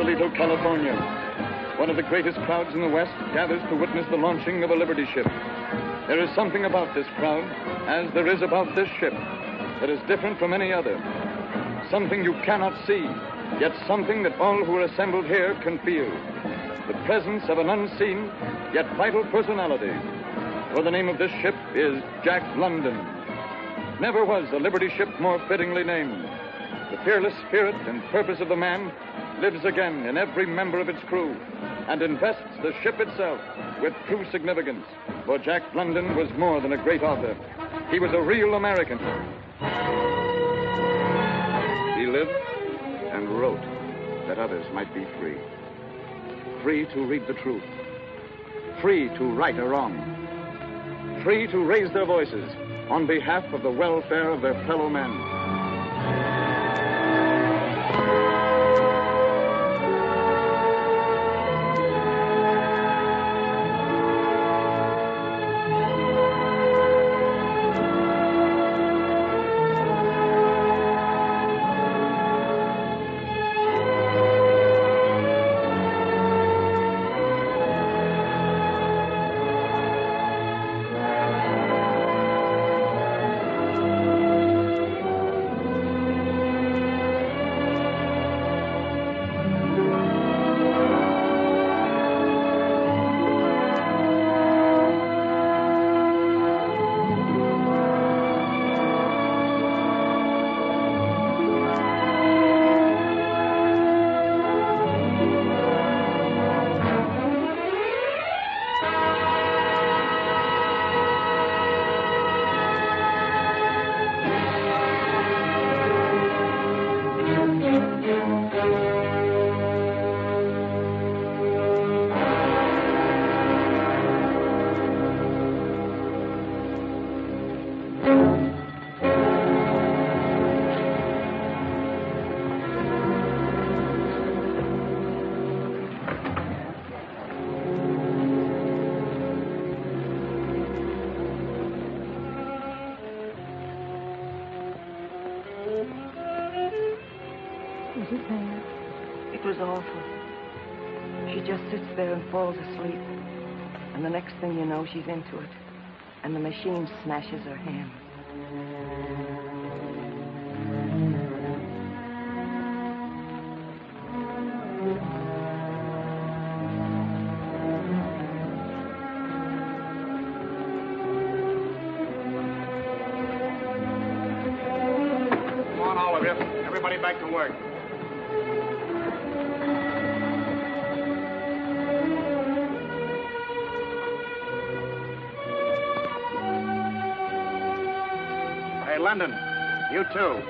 Toledo, California. One of the greatest crowds in the West gathers to witness the launching of a Liberty ship. There is something about this crowd, as there is about this ship, that is different from any other. Something you cannot see, yet something that all who are assembled here can feel. The presence of an unseen, yet vital personality. For the name of this ship is Jack London. Never was a Liberty ship more fittingly named. The fearless spirit and purpose of the man lives again in every member of its crew and invests the ship itself with true significance. For Jack London was more than a great author. He was a real American. He lived and wrote that others might be free. Free to read the truth. Free to right a wrong. Free to raise their voices on behalf of the welfare of their fellow men. Falls asleep. And the next thing you know, she's into it. And the machine smashes her hand. Come on, all of you. Everybody back to work. London, you too.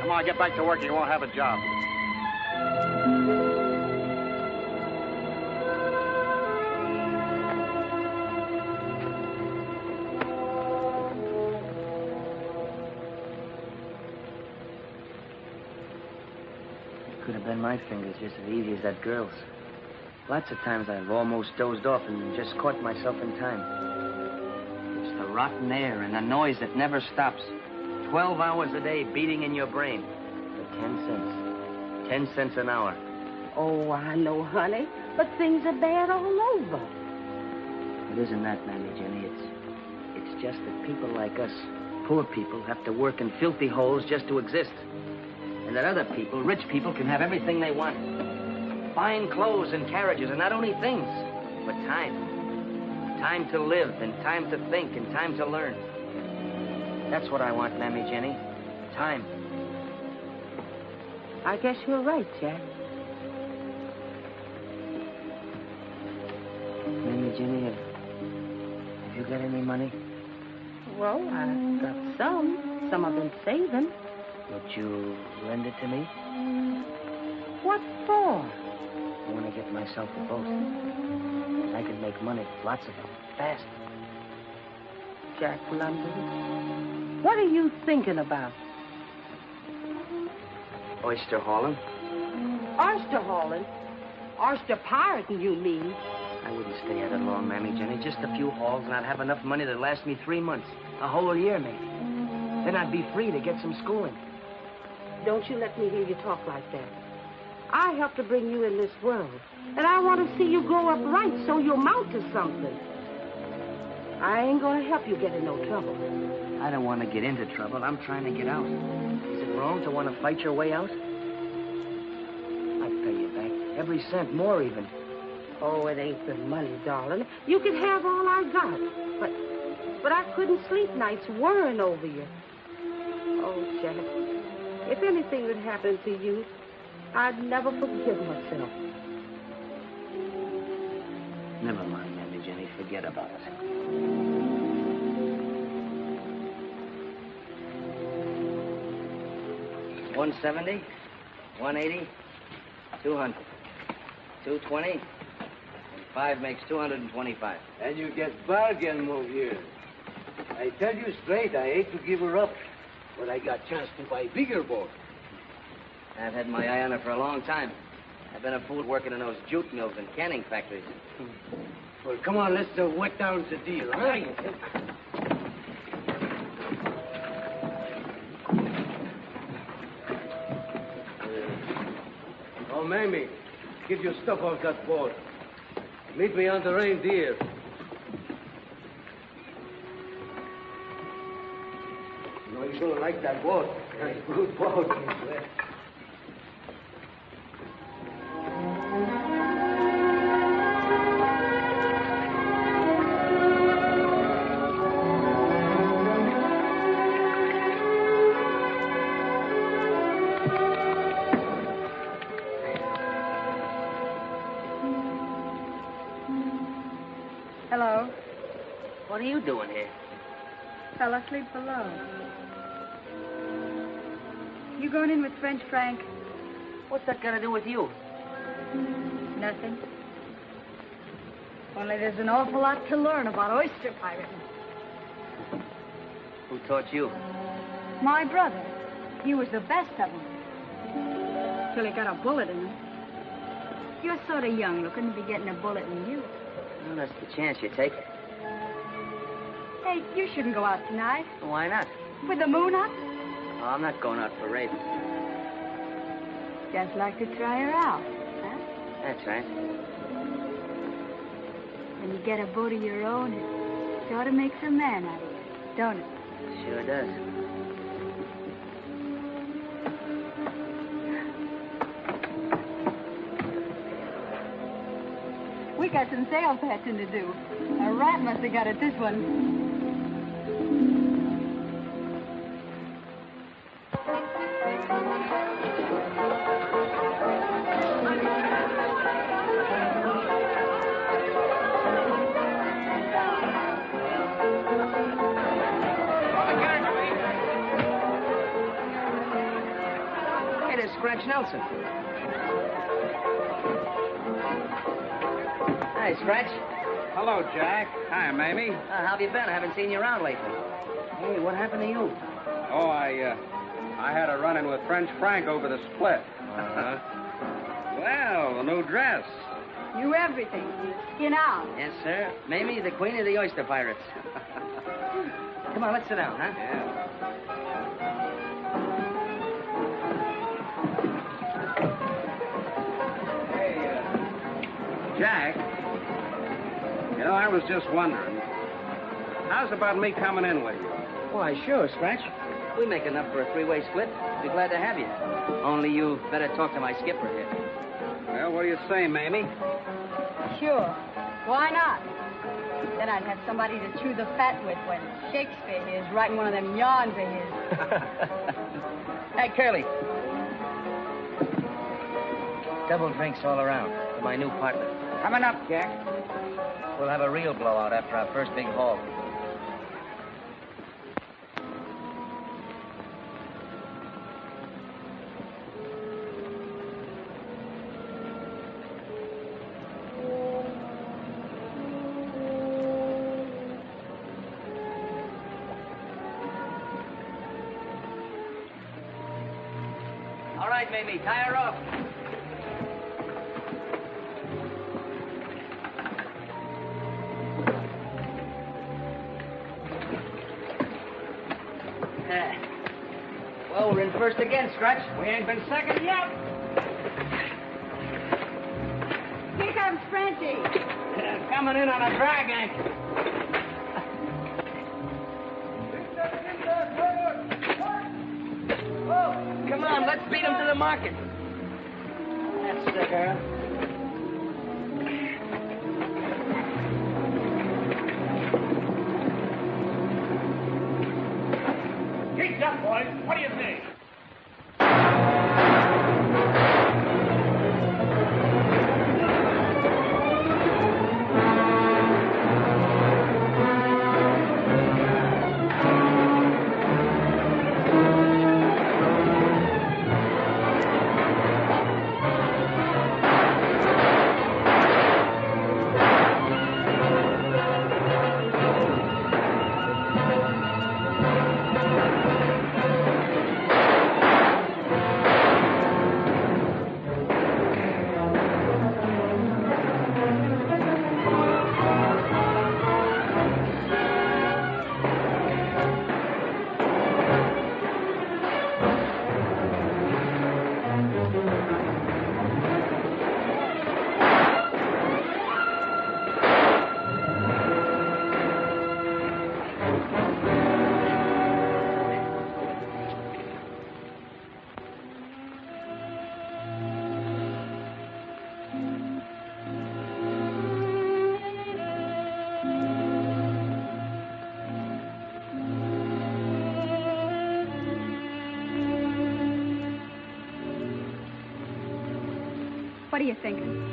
Come on, get back to work or you won't have a job. It could have been my fingers just as easy as that girl's. Lots of times I've almost dozed off and just caught myself in time. The rotten air and the noise that never stops. 12 hours a day beating in your brain. For 10 cents. 10 cents an hour. Oh, I know, honey, but things are bad all over. It isn't that, Mammy Jenny. It's just that people like us, poor people, have to work in filthy holes just to exist. And that other people, rich people, can have everything they want. Fine clothes and carriages, and not only things, but time. Time to live, and time to think, and time to learn. That's what I want, Mammy Jenny. Time. I guess you're right, Jack. Mammy Jenny, have you got any money? Well, I've got some. Some I've been saving. Would you lend it to me? What for? I want to get myself a boat. I could make money, lots of them, fast. Jack London, what are you thinking about? Oyster hauling. Oyster hauling? Oyster pirating, you mean? I wouldn't stay at it long, Mammy Jenny. Just a few hauls, and I'd have enough money to last me 3 months. A whole year, maybe. Then I'd be free to get some schooling. Don't you let me hear you talk like that. I helped to bring you in this world. And I want to see you grow up right so you'll mount to something. I ain't going to help you get in no trouble. I don't want to get into trouble. I'm trying to get out. Is it wrong to want to fight your way out? I'd pay you back. Every cent, more even. Oh, it ain't the money, darling. You could have all I got. But I couldn't sleep nights worrying over you. Oh, Jack, if anything would happen to you, I'd never forgive myself. Never mind, Mammy Jenny. Forget about it. $170, $180, $200, $220, and 5 makes $225. And you get bargain move here. I tell you straight, I hate to give her up, but I got chance to buy bigger boat. I've had my eye on her for a long time. I've been a fool working in those jute mills and canning factories. Well, come on, let's wet down the deal, huh? Oh, Mamie, get your stuff off that boat. Meet me on the Reindeer. You know, you're gonna like that boat. That's a good boat. Hello. What are you doing here? Fell asleep below. You going in with French Frank? What's that got to do with you? Nothing. Only there's an awful lot to learn about oyster pirating. Who taught you? My brother. He was the best of them. Till he got a bullet in him. You're sort of young looking to be getting a bullet in you. Well, that's the chance you take. Hey, you shouldn't go out tonight. Why not? With the moon up? Oh, I'm not going out for ravens. Just like to try her out, huh? That's right. When you get a boat of your own, it sort of makes a man out of you, don't it? Sure does. We got some sail patching to do. A rat must have got at this one. Hey, there's Scratch Nelson. Hi, Scratch. Hello, Jack. Hi, Mamie. How have you been? I haven't seen you around lately. Hey, what happened to you? Oh, I had a run-in with French Frank over the split. Well, a new dress. You everything. Skin out. Yes, sir. Mamie, the queen of the oyster pirates. Come on, let's sit down, huh? Yeah. Hey, Jack. You know, I was just wondering, how's about me coming in with you? Why, sure, Scratch. We make enough for a three-way split. Be glad to have you. Only you better talk to my skipper here. Well, what do you say, Mamie? Sure. Why not? Then I'd have somebody to chew the fat with when Shakespeare is writing one of them yarns of his. Hey, Curly. Double drinks all around for my new partner. Coming up, Jack. We'll have a real blowout after our first big haul. All right, Mamie, tie her up. Well, we're in first again, Scratch. We ain't been second yet. comes Francie. Coming in on a drag anchor. Come on, let's beat him to the market. That's the girl. Keep up, boys. What do you think? What are you thinking?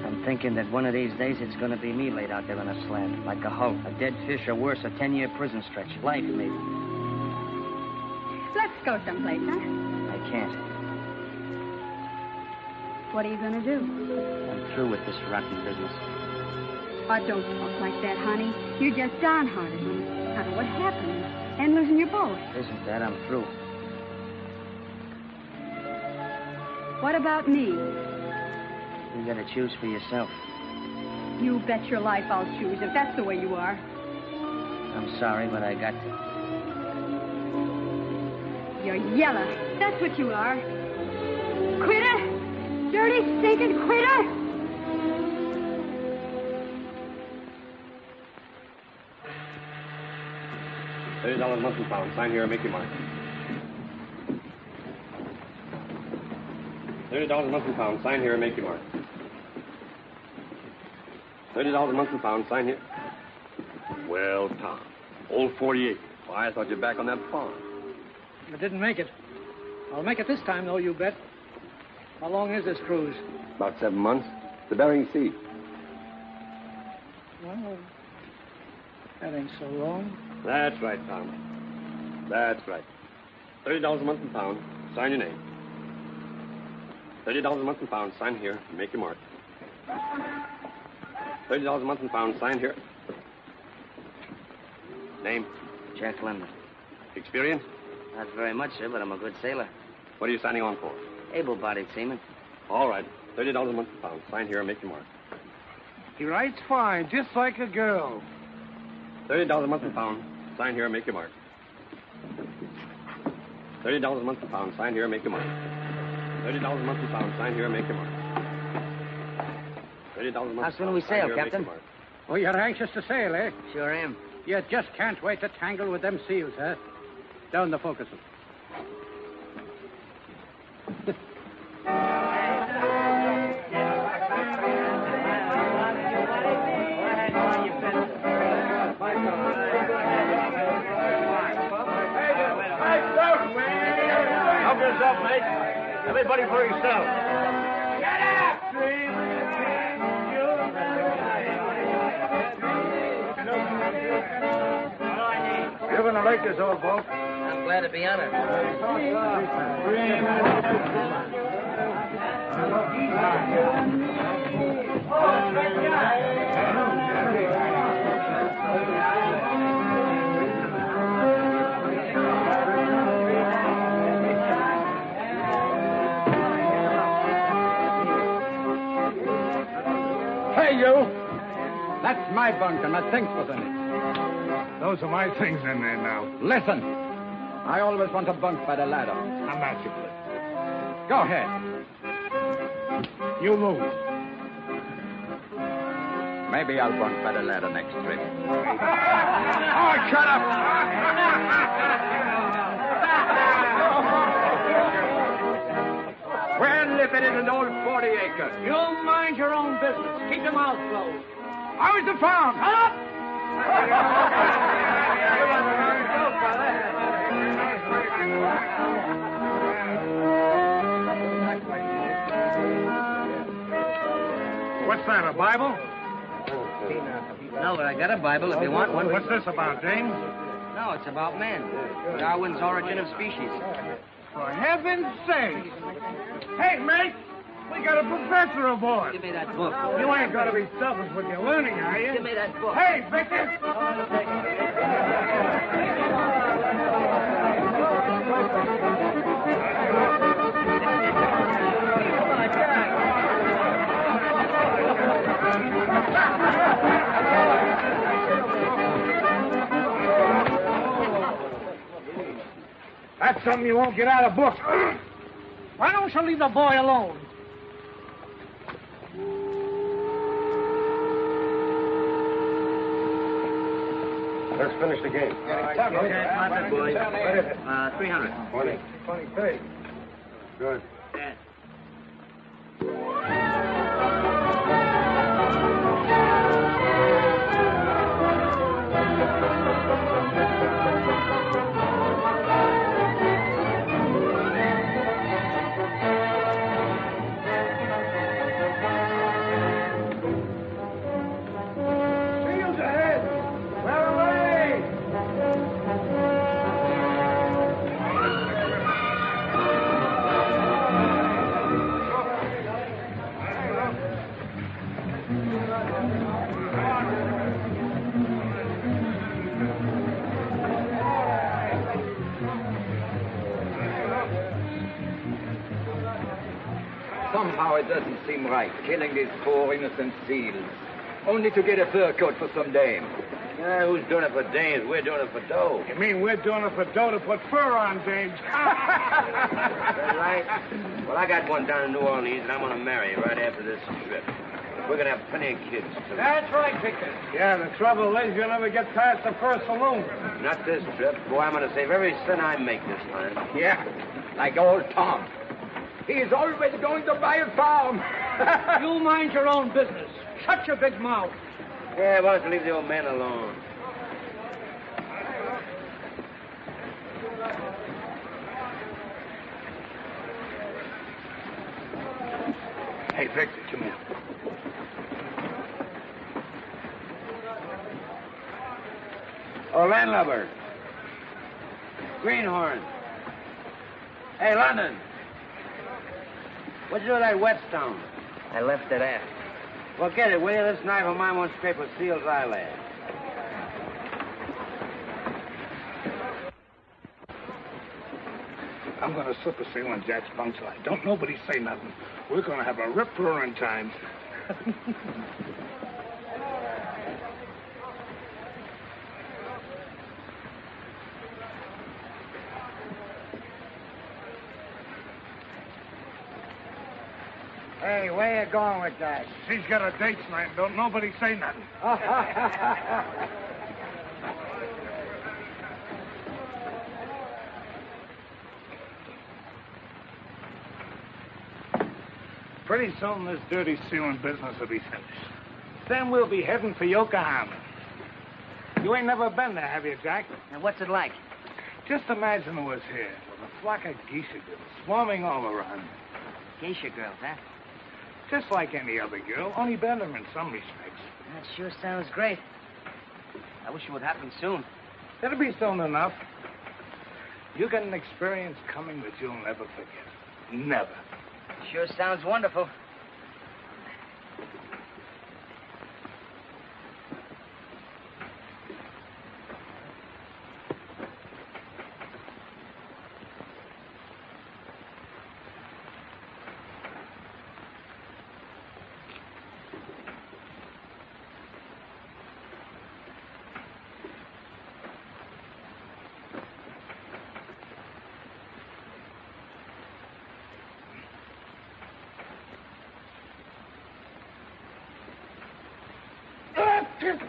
I'm thinking that one of these days it's going to be me laid out there on a slab, like a hulk, a dead fish, or worse, a 10-year prison stretch. Life, maybe. Let's go someplace, huh? I can't. What are you going to do? I'm through with this rotten business. Oh, don't talk like that, honey. You're just downhearted. Now, what happened? And losing your boat. Isn't that? I'm through. What about me? You gotta choose for yourself. You bet your life I'll choose if that's the way you are. I'm sorry, but I got to. You're yellow. That's what you are. Quitter! Dirty, stinking quitter! $30 monthly pound. Sign here and make your mark. $30 monthly pound. Sign here and make your mark. $30 monthly pound. Sign here. Well, Tom, old 48. Why, I thought you'd back on that farm. I didn't make it. I'll make it this time, though, you bet. How long is this cruise? About 7 months. The Bering Sea. Well, that ain't so long. That's right, Tom. That's right. $30 a month and pound. Sign your name. $30 a month and pound. Sign here. Make your mark. $30 a month and pound. Sign here. Name? Jack London. Experience? Not very much, sir, but I'm a good sailor. What are you signing on for? Able-bodied seaman. All right. $30 a month and pound. Sign here and make your mark. He writes fine, just like a girl. $30 a month and pound. Sign here and make your mark. $30 a month and pound. Sign here and make your mark. $30 a month and pound. Sign here and make your mark. $30 a month. How soon do we sail, Captain? Oh, you're anxious to sail, eh? Sure am. You just can't wait to tangle with them seals, huh? Down the forecastle. Help yourself, mate. Everybody for yourself. Shut up! You're going to like this, old boat. I'm glad to be on it. Hey, you! That's my bunk, and my things was in it. Those are my things in there now. Listen, I always want to bunk by the ladder. I'm not you. Go ahead. You move. Maybe I'll bunk by the ladder next trip. Oh, shut up! Well, if it isn't old 40 acres. You mind your own business. Keep your mouth closed. How is it found? Up! What's that, a Bible? No, but I got a Bible if you want one. What's this about, Dame? No, it's about man. Darwin's Origin of Species. For heaven's sake! Hey, mate! We got a professor aboard. Give me that book. You ain't going to be selfish with your learning, are you? Give me that book. Hey, Victor! That's something you won't get out of books. Why don't you leave the boy alone? Let's finish the game. Okay, my boys. 300. 20. 23. Good. Yeah. Shields ahead! Well away! Somehow it doesn't seem right, killing these poor innocent seals. Only to get a fur coat for some dame. Yeah, who's doing it for dames? We're doing it for dough. You mean we're doing it for dough to put fur on, James? That's right. Well, I got one down in New Orleans, and I'm going to marry right after this trip. We're going to have plenty of kids, too. That's right, Victor. Yeah, the trouble is you'll never get past the first saloon. Not this trip. Boy, I'm going to save every cent I make this time. Yeah, like old Tom. He's always going to buy a farm. You mind your own business. Shut your big mouth. Yeah, why don't you leave the old man alone? Hey, Victor, come here. Oh, landlubber. Greenhorn. Hey, London. What'd you do with that whetstone? I left it aft. Well, get it, will you? This knife of mine won't scrape a seal's eyelid. I'm going to slip a seal on Jack's bunk line. Don't nobody say nothing. We're going to have a rip roaring time. Hey, where you going with that? She's got a date tonight. Don't nobody say nothing. Pretty soon this dirty sealing business will be finished. Then we'll be heading for Yokohama. You ain't never been there, have you, Jack? And what's it like? Just imagine it was here, with a flock of geisha girls swarming all around. Geisha girls, huh? Just like any other girl, only better in some respects. That sure sounds great. I wish it would happen soon. It'll be soon enough. You got an experience coming that you'll never forget. Never. Sure sounds wonderful. Looks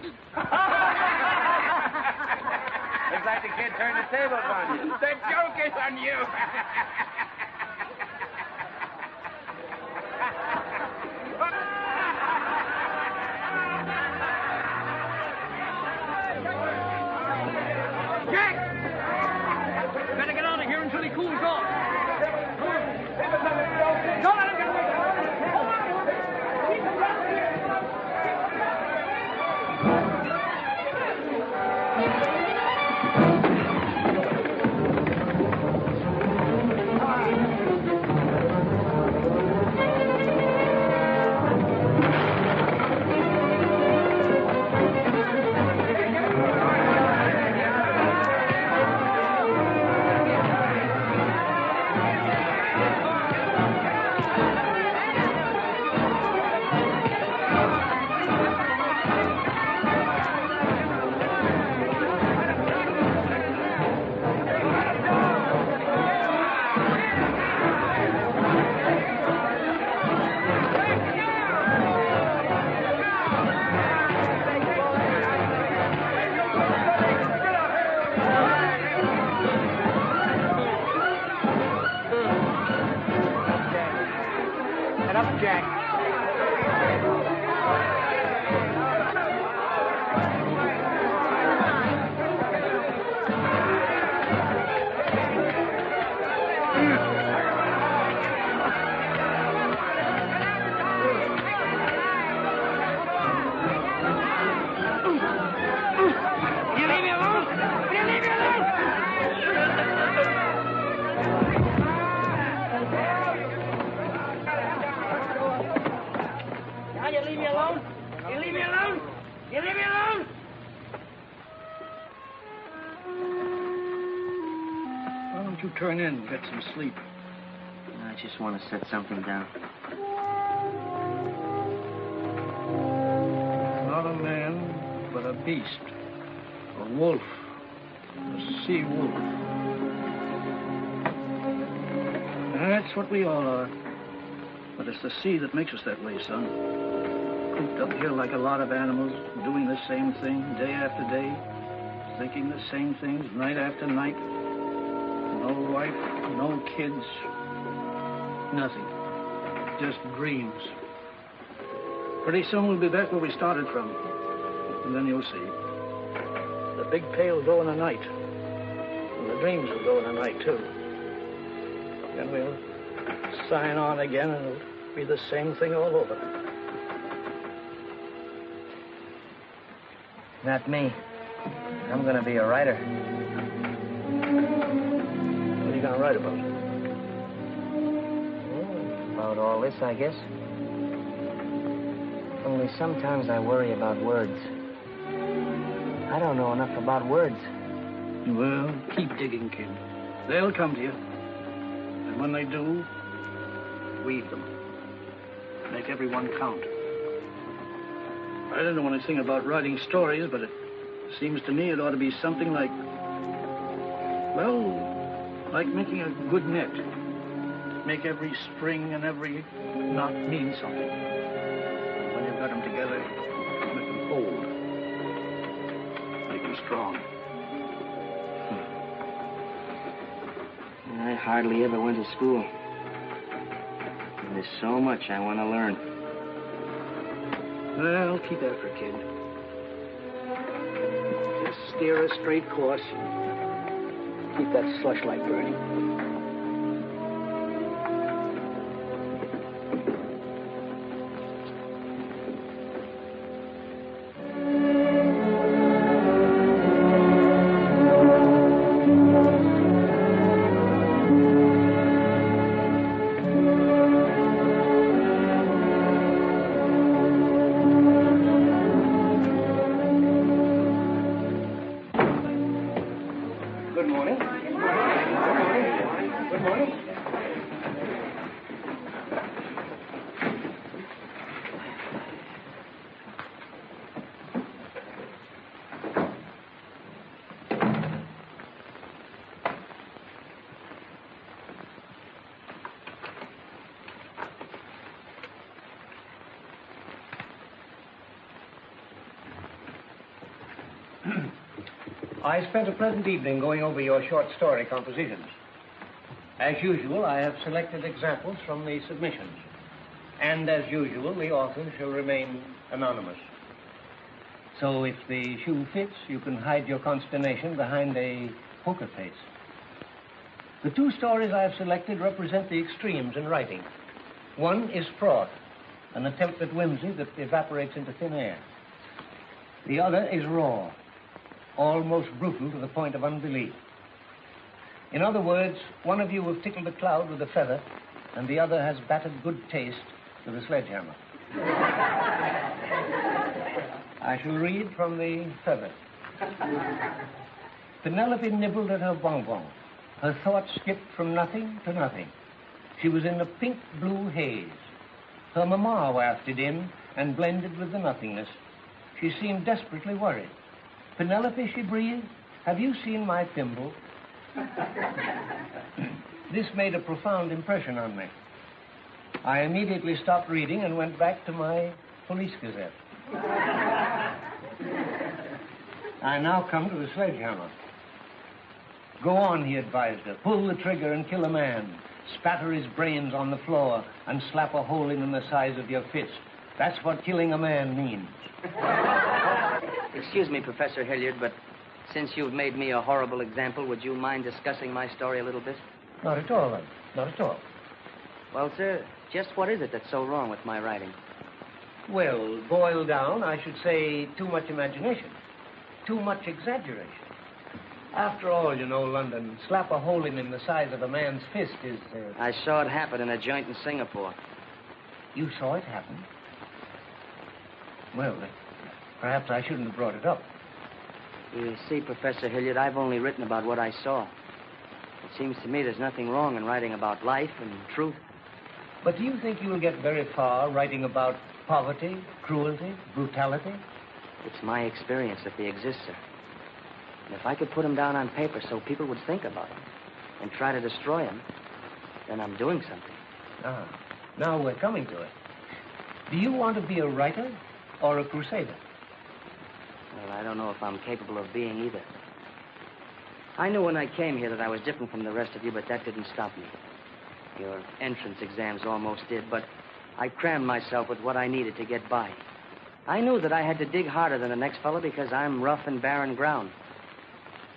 like the kid turned the tables on you. The joke is on you. Better get out of here until he cools off. Don't let him get away. Turn in and get some sleep. I just want to set something down. Not a man, but a beast. A wolf. A sea wolf. That's what we all are. But it's the sea that makes us that way, son. Cooped up here like a lot of animals, doing the same thing day after day, thinking the same things night after night. No wife, no kids, nothing. Just dreams. Pretty soon we'll be back where we started from. And then you'll see. The big pail will go in the night. And the dreams will go in the night, too. Then we'll sign on again and it'll be the same thing all over. Not me. I'm going to be a writer. What are you going to write about? About all this, I guess. Only sometimes I worry about words. I don't know enough about words. Well, keep digging, kid. They'll come to you. And when they do, weave them. Make everyone count. I don't know anything about writing stories, but it seems to me it ought to be something like, well, like making a good net. Make every string and every knot mean something. When you've got them together, make them hold. Make them strong. I hardly ever went to school. And there's so much I want to learn. Well, keep after it, kid. Just steer a straight course. Keep that slushlight burning. I spent a pleasant evening going over your short story compositions. As usual, I have selected examples from the submissions. And as usual, the authors shall remain anonymous. So if the shoe fits, you can hide your consternation behind a poker face. The two stories I have selected represent the extremes in writing. One is fraud, an attempt at whimsy that evaporates into thin air. The other is raw, almost brutal to the point of unbelief. In other words, one of you have tickled a cloud with a feather, and the other has battered good taste with a sledgehammer. I shall read from the feather. Penelope nibbled at her bonbon. Her thoughts skipped from nothing to nothing. She was in a pink-blue haze. Her mamma wafted in and blended with the nothingness. She seemed desperately worried. Penelope, she breathed, have you seen my thimble? This made a profound impression on me. I immediately stopped reading and went back to my police gazette. I now come to the sledgehammer. Go on, he advised her. Pull the trigger and kill a man. Spatter his brains on the floor and slap a hole in the size of your fist. That's what killing a man means. Excuse me, Professor Hilliard, but since you've made me a horrible example, would you mind discussing my story a little bit? Not at all, then. Not at all. Well, sir, just what is it that's so wrong with my writing? Well, boiled down, I should say too much imagination. Too much exaggeration. After all, you know, London, slap a hole in him the size of a man's fist is... I saw it happen in a joint in Singapore. You saw it happen? Well, perhaps I shouldn't have brought it up. You see, Professor Hilliard, I've only written about what I saw. It seems to me there's nothing wrong in writing about life and truth. But do you think you'll get very far writing about poverty, cruelty, brutality? It's my experience that they exist, sir. And if I could put them down on paper so people would think about them and try to destroy them, then I'm doing something. Ah, now we're coming to it. Do you want to be a writer or a crusader? Well, I don't know if I'm capable of being either. I knew when I came here that I was different from the rest of you, but that didn't stop me. Your entrance exams almost did, but I crammed myself with what I needed to get by. I knew that I had to dig harder than the next fellow because I'm rough and barren ground.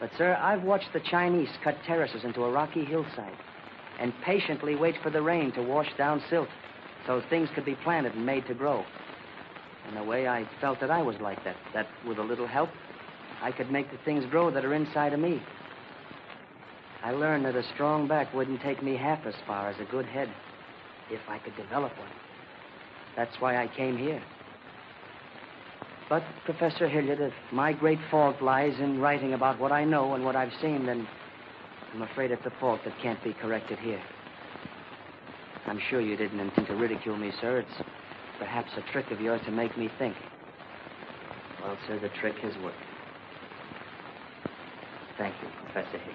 But, sir, I've watched the Chinese cut terraces into a rocky hillside and patiently wait for the rain to wash down silt so things could be planted and made to grow. In a way, I felt that I was like that with a little help, I could make the things grow that are inside of me. I learned that a strong back wouldn't take me half as far as a good head if I could develop one. That's why I came here. But, Professor Hilliard, if my great fault lies in writing about what I know and what I've seen, then I'm afraid it's a fault that can't be corrected here. I'm sure you didn't intend to ridicule me, sir. It's perhaps a trick of yours to make me think. Well, sir, the trick has worked. Thank you, Professor Hilliard.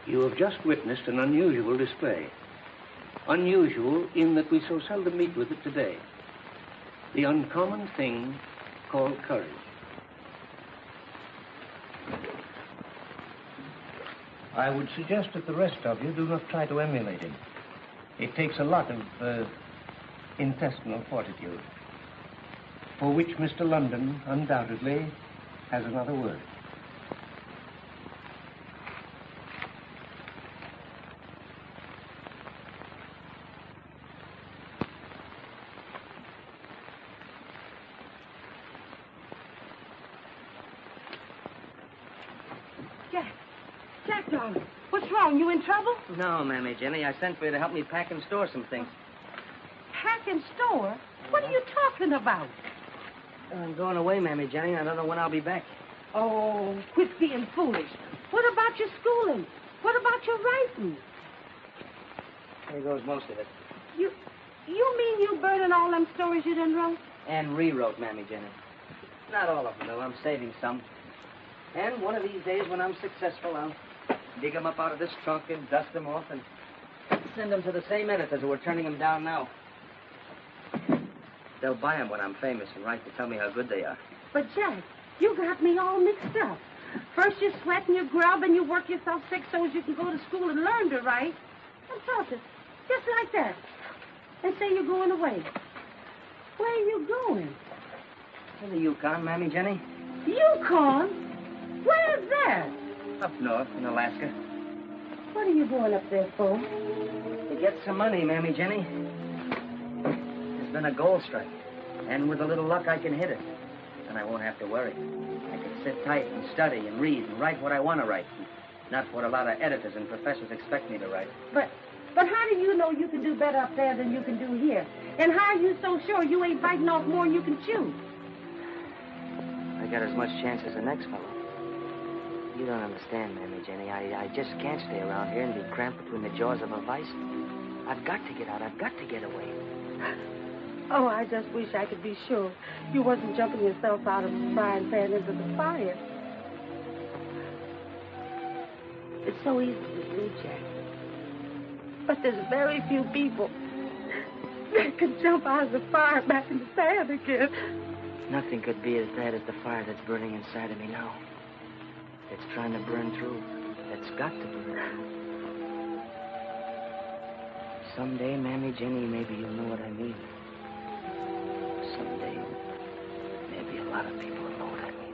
You have just witnessed an unusual display. Unusual in that we so seldom meet with it today. The uncommon thing called courage. I would suggest that the rest of you do not try to emulate him. It takes a lot of intestinal fortitude, for which Mr. London undoubtedly has another word. Jack, darling, what's wrong? You in trouble? No, Mammy Jenny. I sent for you to help me pack and store some things. Pack and store? What are you talking about? I'm going away, Mammy Jenny. I don't know when I'll be back. Oh, quit being foolish. What about your schooling? What about your writing? There goes most of it. You mean you burning all them stories you done wrote? And rewrote, Mammy Jenny. Not all of them, though. I'm saving some. And one of these days, when I'm successful, dig them up out of this trunk and dust them off and send them to the same editors who are turning them down now. They'll buy them when I'm famous and write to tell me how good they are. But, Jack, you got me all mixed up. First you sweat and you grub and you work yourself sick so as you can go to school and learn to write. And talk it, just like that. And say you're going away. Where are you going? To the Yukon, Mammy Jenny. Yukon? Where's that? Up north in Alaska. What are you going up there for? To get some money, Mammy Jenny. There's been a gold strike. And with a little luck, I can hit it. And I won't have to worry. I can sit tight and study and read and write what I want to write. Not what a lot of editors and professors expect me to write. But how do you know you can do better up there than you can do here? And how are you so sure you ain't biting off more than you can chew? I got as much chance as the next fellow. You don't understand, Mammy Jenny. I just can't stay around here and be cramped between the jaws of a vice. I've got to get out. I've got to get away. Oh, I just wish I could be sure you wasn't jumping yourself out of the frying pan into the fire. It's so easy to do, Jack. But there's very few people that can jump out of the fire back in the pan again. Nothing could be as bad as the fire that's burning inside of me now. It's trying to burn through. It's got to burn through. Someday, Mammy Jenny, maybe you'll know what I mean. Someday, maybe a lot of people will know what I mean.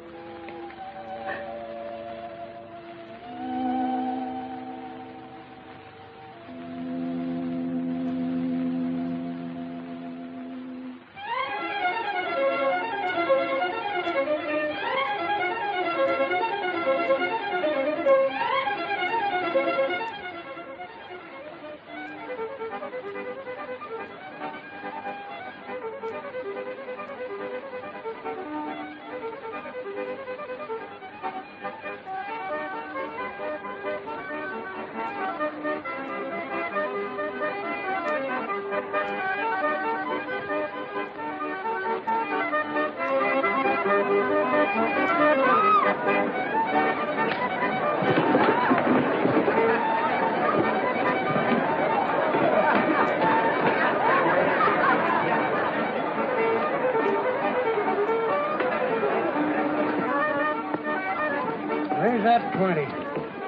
Raise that 20.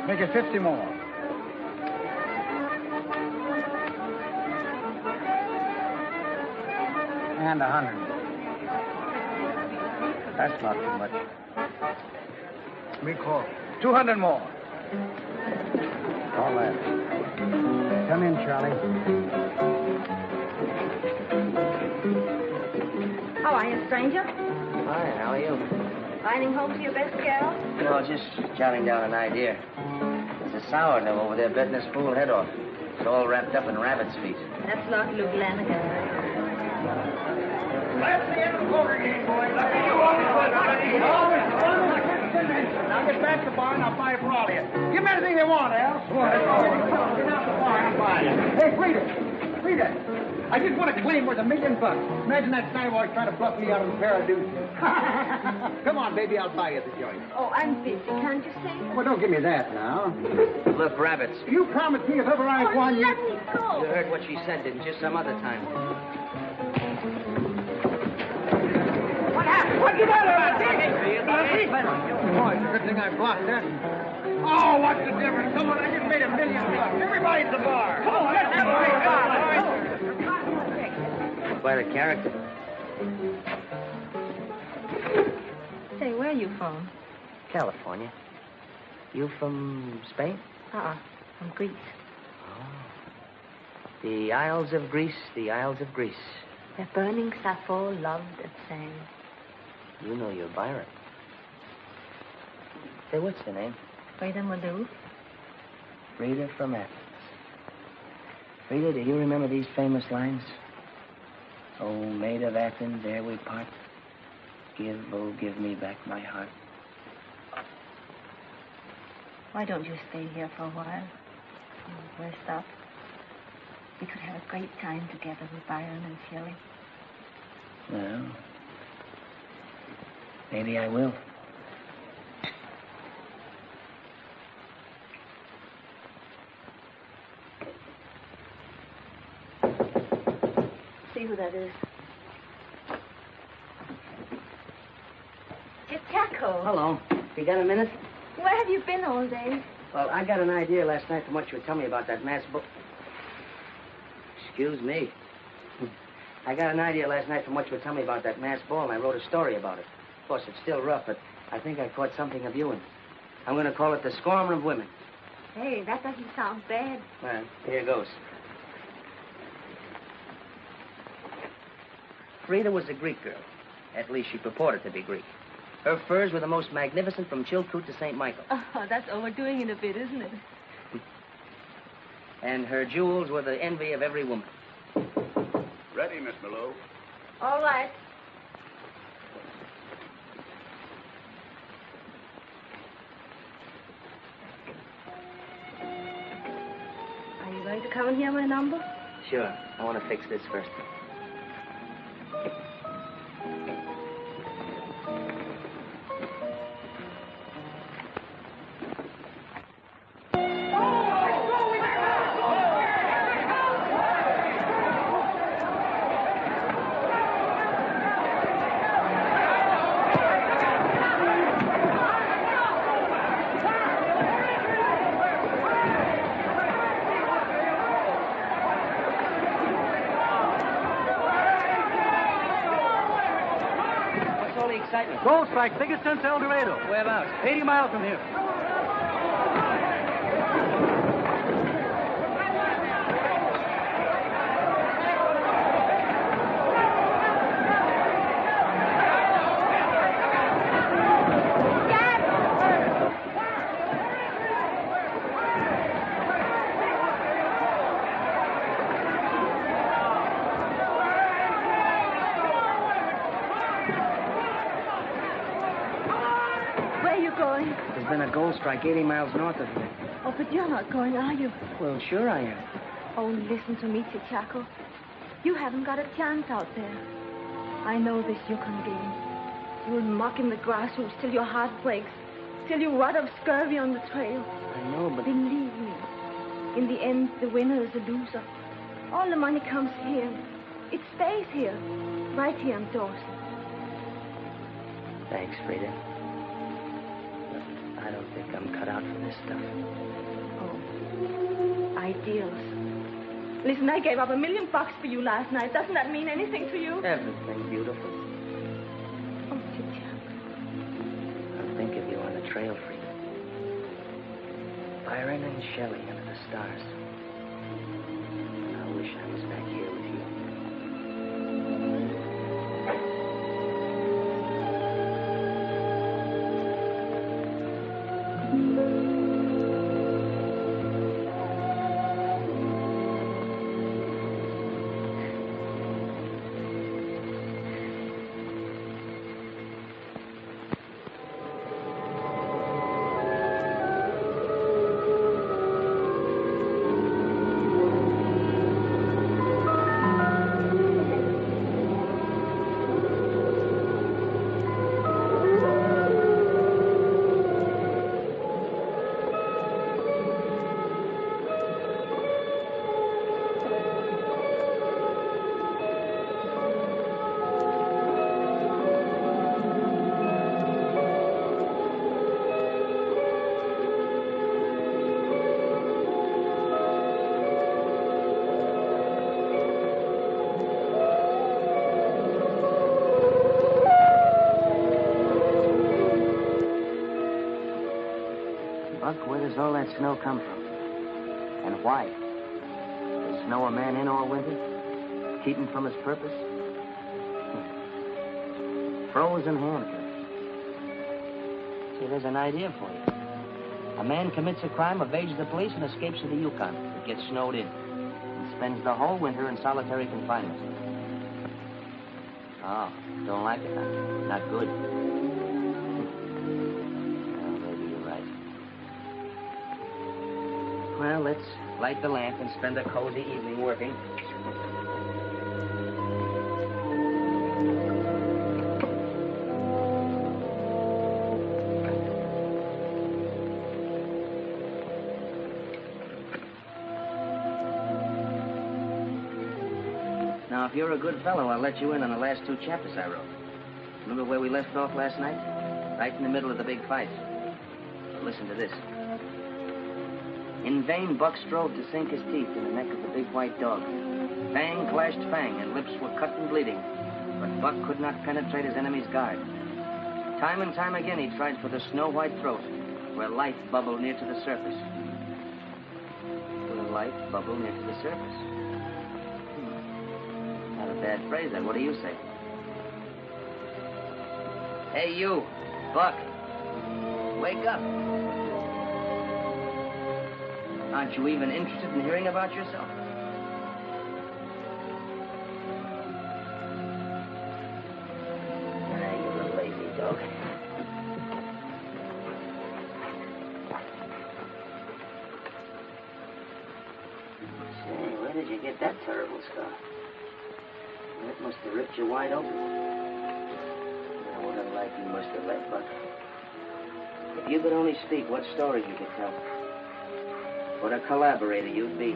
Make it 50 more. And 100. That's not too much. We call 200 more. All that. Come in, Charlie. How are you, stranger? Hi, how are you? Riding home to your best gal? Well, just jotting down an idea. There's a sourdough over there betting his fool head off. It's all wrapped up in rabbit's feet. That's not Luke Lanigan. Let's get the poker game, boys. Now get back to the barn. I'll buy it for all of you. Give me anything they want, Al. Get out the barn. I'll buy it. Hey, Frida. I just want to claim worth $1 million. Imagine that Skywalker trying to bluff me out of a pair of deuces. Come on, baby. I'll buy you the joint. Oh, I'm busy. Can't you say? Well, don't give me that now. Look, rabbits. You promised me if ever I won you... Let me go. You heard what she said, didn't you? Some other time. What happened? What'd you do? Boy, it's a good thing I blocked that. Oh, what's the difference? Come on, I just made $1 million. Everybody's the bar. Come on, let's have Quite a character. Say, where are you from? California. You from Spain? From Greece. Oh. The Isles of Greece, the Isles of Greece. Where burning Sappho loved and sang. You know your Byron. Say, what's the name? Frida Madu. Frida from Athens. Frida, do you remember these famous lines? Oh, maid of Athens, ere we part, give me back my heart. Why don't you stay here for a while? Rest up. We could have a great time together with Byron and Shelley. Well, maybe I will. see who that is. It's Jacko. Hello. You got a minute? Where have you been all day? Well, I got an idea last night from what you were telling me about that mass book. Excuse me. I got an idea last night from what you were telling me about that mass ball, and I wrote a story about it. Of course, it's still rough, but I think I caught something of you in it. I'm going to call it The Scorn of Women. Hey, that doesn't sound bad. Well, here goes. Frida was a Greek girl. At least she purported to be Greek. Her furs were the most magnificent from Chilkoot to St. Michael. Oh, that's overdoing it a bit, isn't it? And her jewels were the envy of every woman. Ready, Miss Malou. All right. Are you going to come and hear my number? Sure. I want to fix this first. Gold strike, biggest since El Dorado. Whereabouts? 80 miles from here. Been a gold strike 80 miles north of here. Oh, but you're not going, are you? Well, sure I am. Oh, listen to me, Chichaco. You haven't got a chance out there. I know this Yukon game. You'll muck in the grassroots till your heart breaks, till you rot of scurvy on the trail. I know, but... Believe me, in the end, the winner is the loser. All the money comes here. It stays here, right here in Dawson. Thanks, Frida. I don't think I'm cut out for this stuff. Oh, ideals. Listen, I gave up $1 million for you last night. Doesn't that mean anything to you? Everything beautiful. Oh, Chichaco. I'll think of you on the trail, Frida. Byron and Shelley under the stars. I wish I was back here with you. Where does all that snow come from? And why? Does snow a man in all winter? Keep him from his purpose? Frozen handcuffs. See, there's an idea for you. A man commits a crime, evades the police, and escapes to the Yukon. But gets snowed in. And spends the whole winter in solitary confinement. Oh, don't like it, huh? Not good. Well, let's light the lamp and spend a cozy evening working. Now, if you're a good fellow, I'll let you in on the last 2 chapters I wrote. Remember where we left off last night? Right in the middle of the big fight. Well, listen to this. In vain, Buck strove to sink his teeth in the neck of the big white dog. Fang clashed fang, and lips were cut and bleeding. But Buck could not penetrate his enemy's guard. Time and time again, he tried for the snow-white throat, where life bubbled near to the surface. Where life bubbled near to the surface. Not a bad phrase, then. What do you say? Hey, you, Buck. Wake up. Aren't you even interested in hearing about yourself? You little lazy dog. Say, where did you get that terrible scar? That must have ripped you wide open. Now, what a life you must have led, Buck. If you could only speak, what story you could tell. What a collaborator you'd be.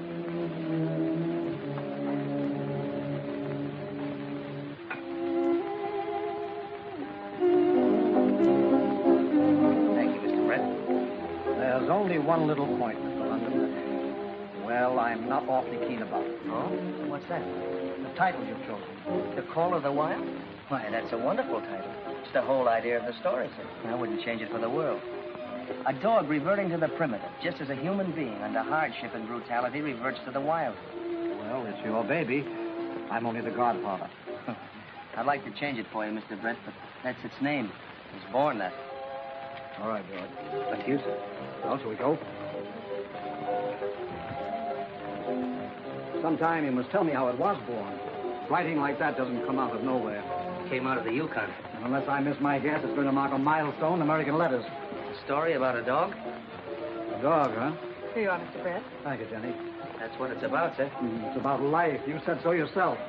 Thank you, Mr. Brett. There's only one little point, Mr. London. Well, I'm not awfully keen about. Oh? What's that? The title you've chosen. The Call of the Wild? Why, that's a wonderful title. It's the whole idea of the story, sir. I wouldn't change it for the world. A dog reverting to the primitive, just as a human being under hardship and brutality reverts to the wild. Well, it's your baby. I'm only the godfather. I'd like to change it for you, Mr. Brett, but that's its name. It was born that. All right, George. Thank you, sir. Well, shall we go? Sometime you must tell me how it was born. Writing like that doesn't come out of nowhere. It came out of the Yukon. And unless I miss my guess, it's going to mark a milestone in American letters. A story about a dog? A dog, huh? Here you are, Mr. Brett. Thank you, Jenny. That's what it's about, sir. It's about life. You said so yourself.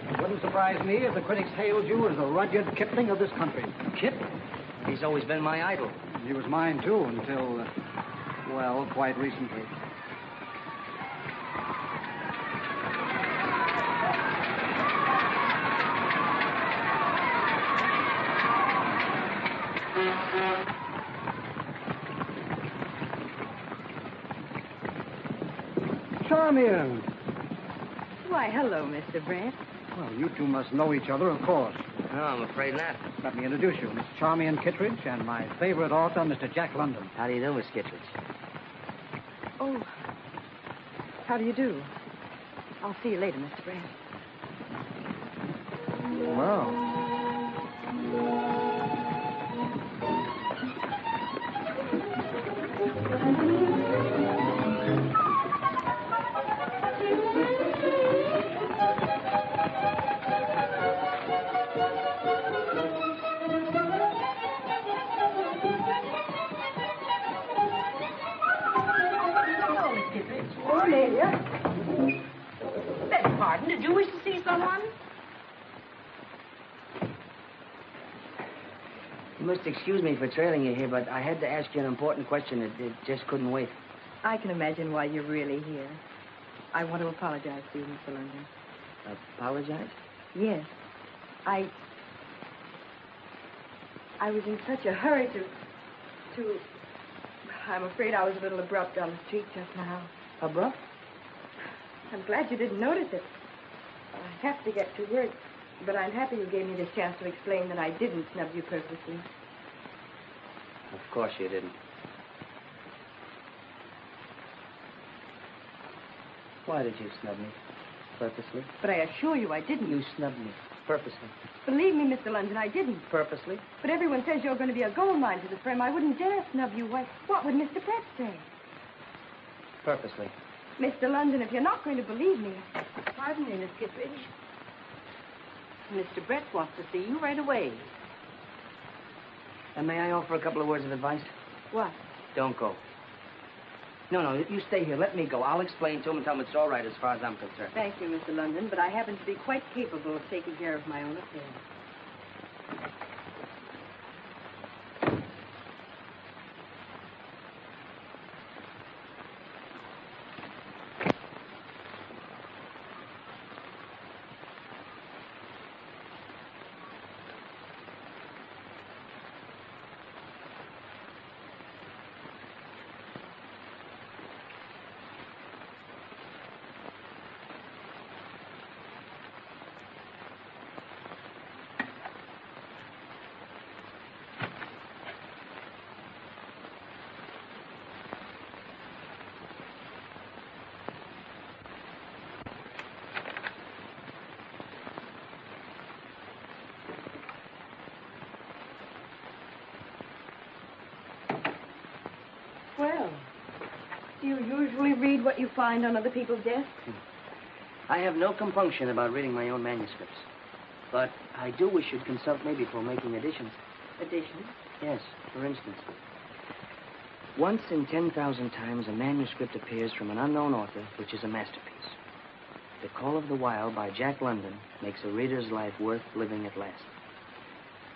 It wouldn't surprise me if the critics hailed you as the Rudyard Kipling of this country. Kip? He's always been my idol. He was mine, too, until, well, quite recently. Charmian! Why, hello, Mr. Brett. Well, you two must know each other, of course. No, I'm afraid not. Let me introduce you, Miss Charmian Kittredge, and my favorite author, Mr. Jack London. How do you do, Miss Kittredge? Oh, how do you do? I'll see you later, Mr. Brett. Well. Beg pardon, did you wish to see someone? You must excuse me for trailing you here, but I had to ask you an important question. It just couldn't wait. I can imagine why you're really here. I want to apologize to you, Mr. London. Apologize? Yes. I was in such a hurry to... I'm afraid I was a little abrupt on the street just now. Abrupt? I'm glad you didn't notice it. I have to get to work, but I'm happy you gave me this chance to explain that I didn't snub you purposely. Of course you didn't. Why did you snub me? Purposely? But I assure you I didn't. You snubbed me. Purposely. Believe me, Mr. London, I didn't. Purposely? But everyone says you're going to be a gold mine to the firm. I wouldn't dare snub you. What would Mr. Brett say? Purposely. Mr. London, if you're not going to believe me... Pardon me, Miss Kittredge. Mr. Brett wants to see you right away. And may I offer a couple of words of advice? What? Don't go. No, you stay here. Let me go. I'll explain to him and tell him it's all right as far as I'm concerned. Thank you, Mr. London, but I happen to be quite capable of taking care of my own affairs. usually read what you find on other people's desks? I have no compunction about reading my own manuscripts. But I do wish you'd consult me before making additions. Additions? Yes, for instance. Once in 10,000 times, a manuscript appears from an unknown author, which is a masterpiece. The Call of the Wild by Jack London makes a reader's life worth living at last.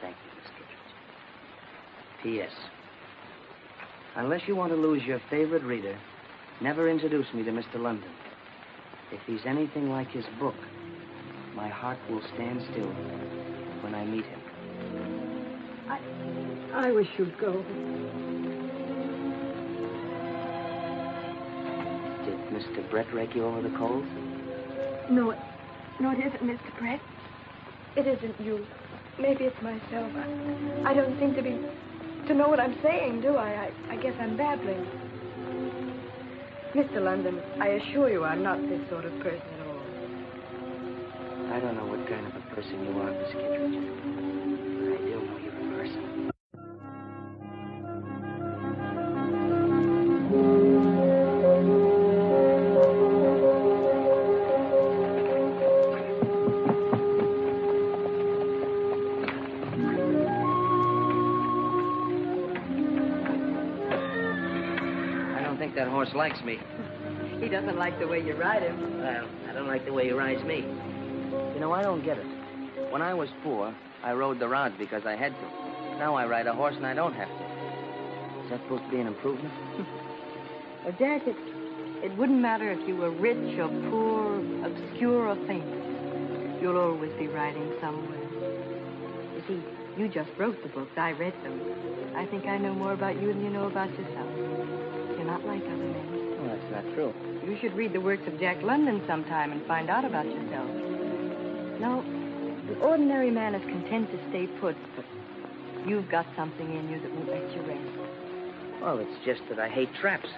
Thank you, Miss Kittredge. P.S. Unless you want to lose your favorite reader, never introduce me to Mr. London. If he's anything like his book, my heart will stand still when I meet him. I wish you'd go. Did Mr. Brett rake you over the coals? No, it isn't, Mr. Brett. It isn't you. Maybe it's myself. I don't seem to know what I'm saying, do I? I guess I'm babbling. Mr. London, I assure you I'm not this sort of person at all. I don't know what kind of a person you are, Miss Kittredge. But I do know you're a person. That horse likes me. He doesn't like the way you ride him. Well, I don't like the way he rides me. You know, I don't get it. When I was poor, I rode the rods because I had to. Now I ride a horse and I don't have to. Is that supposed to be an improvement? Well, Jack, it wouldn't matter if you were rich or poor, obscure or famous. You'll always be riding somewhere. You see, you just wrote the books. I read them. I think I know more about you than you know about yourself. You're not like other men. Oh, that's not true. You should read the works of Jack London sometime and find out about yourself. No, the ordinary man is content to stay put, but you've got something in you that won't let you rest. Well, it's just that I hate traps.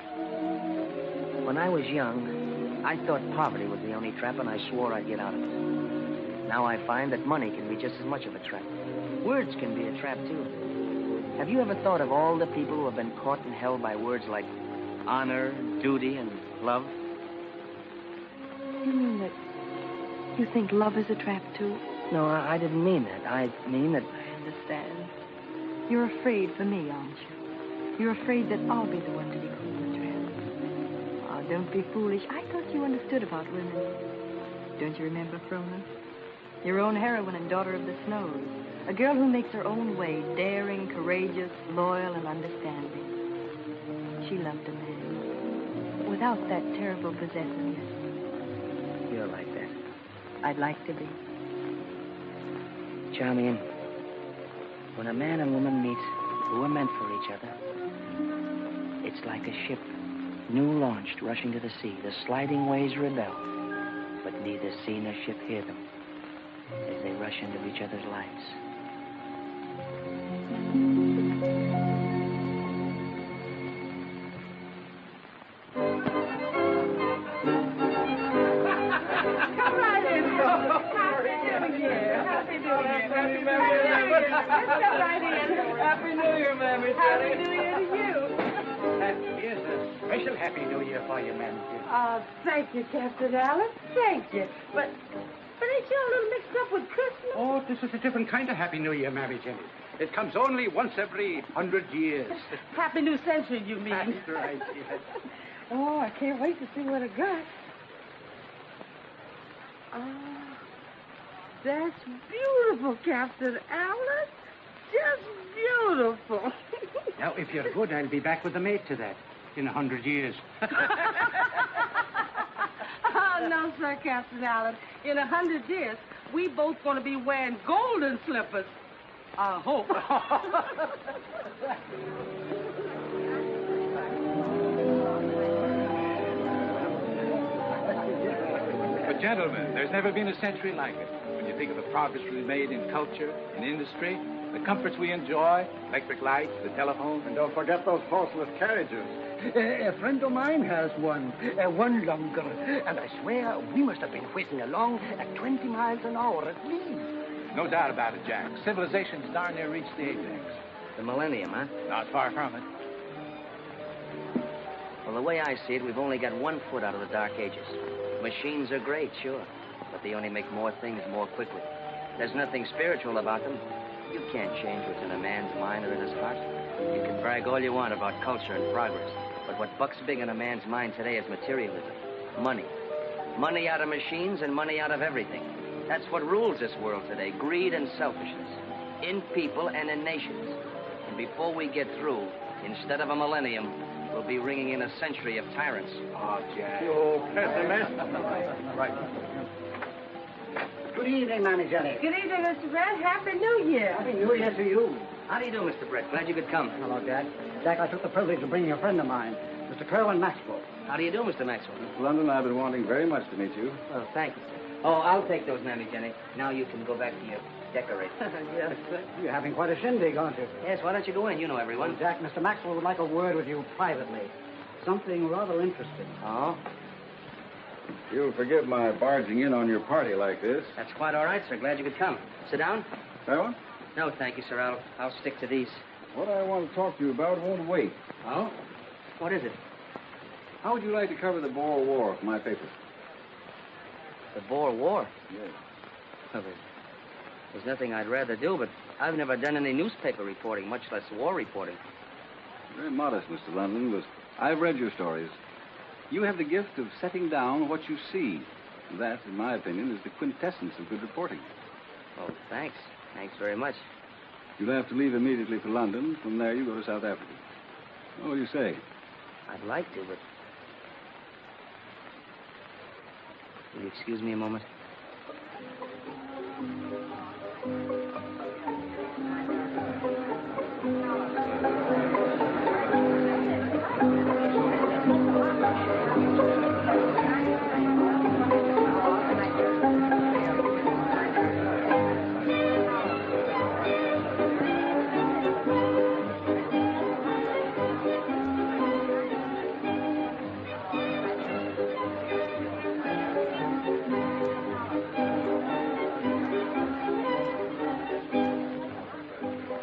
When I was young, I thought poverty was the only trap, and I swore I'd get out of it. Now I find that money can be just as much of a trap. Words can be a trap, too. Have you ever thought of all the people who have been caught and held by words like honor, duty, and love? You mean that you think love is a trap, too? No, I didn't mean that. I mean that... I understand. You're afraid for me, aren't you? You're afraid that I'll be the one to be called a trap. Oh, don't be foolish. I thought you understood about women. Don't you remember Frohman? Your own heroine and daughter of the snows. A girl who makes her own way, daring, courageous, loyal, and understanding. She loved a man, but without that terrible possessiveness. You're like that. I'd like to be. Charmian, when a man and woman meet who are meant for each other, it's like a ship, new launched, rushing to the sea. The sliding waves rebel, but neither sea nor ship hear them as they rush into each other's lives. Happy New Year, Mammy. Happy New Year to you. Here's a special Happy New Year for you, Mammy. Thank you, Captain Allen. Thank you. But ain't you a little mixed up with Christmas? Oh, this is a different kind of Happy New Year, Mammy Jenny. It comes only once every 100 years. Happy New Century, you mean? That's right, yes. Oh, I can't wait to see what I got. Oh, that's beautiful, Captain Allen. Just beautiful. Now, if you're good, I'll be back with the maid to that in 100 years. Oh, no, sir, Captain Allen. In 100 years, we both going to be wearing golden slippers. I hope. But, gentlemen, there's never been a century like it. When you think of the progress we've made in culture, in industry, the comforts we enjoy, electric lights, the telephone. And don't forget those horseless carriages. A friend of mine has one longer. And I swear we must have been whizzing along at 20 miles an hour at least. No doubt about it, Jack. Civilization's darn near reached the apex. The millennium, huh? Not far from it. Well, the way I see it, we've only got 1 foot out of the Dark Ages. Machines are great, sure, but they only make more things more quickly. There's nothing spiritual about them. You can't change what's in a man's mind or in his heart. You can brag all you want about culture and progress, but what bucks big in a man's mind today is materialism. Money. Money out of machines and money out of everything. That's what rules this world today, greed and selfishness, in people and in nations. And before we get through, instead of a millennium, we'll be ringing in a century of tyrants. Oh, Jack. You pessimist. Right. Good evening, Mammy Jenny. Good evening, Mr. Brett. Happy New Year. Happy New Year to you. How do you do, Mr. Brett? Glad you could come. Hello, Jack. Jack, I took the privilege of bringing a friend of mine, Mr. Kerwin Maxwell. How do you do, Mr. Maxwell? Mr. London, I've been wanting very much to meet you. Well, thank you, sir. Oh, I'll take those, Mammy Jenny. Now you can go back to your decorating. Yes, you're having quite a shindig, aren't you? Yes, why don't you go in? You know everyone. Well, Jack, Mr. Maxwell would like a word with you privately. Something rather interesting. Oh? You'll forgive my barging in on your party like this. That's quite all right, sir. Glad you could come. Sit down. Well? No, thank you, sir. I'll stick to these. What I want to talk to you about won't wait. Oh? What is it? How would you like to cover the Boer War for my paper? The Boer War? Yes. Well, there's nothing I'd rather do, but I've never done any newspaper reporting, much less war reporting. Very modest, Mr. London, but I've read your stories. You have the gift of setting down what you see. That, in my opinion, is the quintessence of good reporting. Oh, thanks. Thanks very much. You'll have to leave immediately for London. From there, you go to South Africa. What will you say? I'd like to, but... Will you excuse me a moment?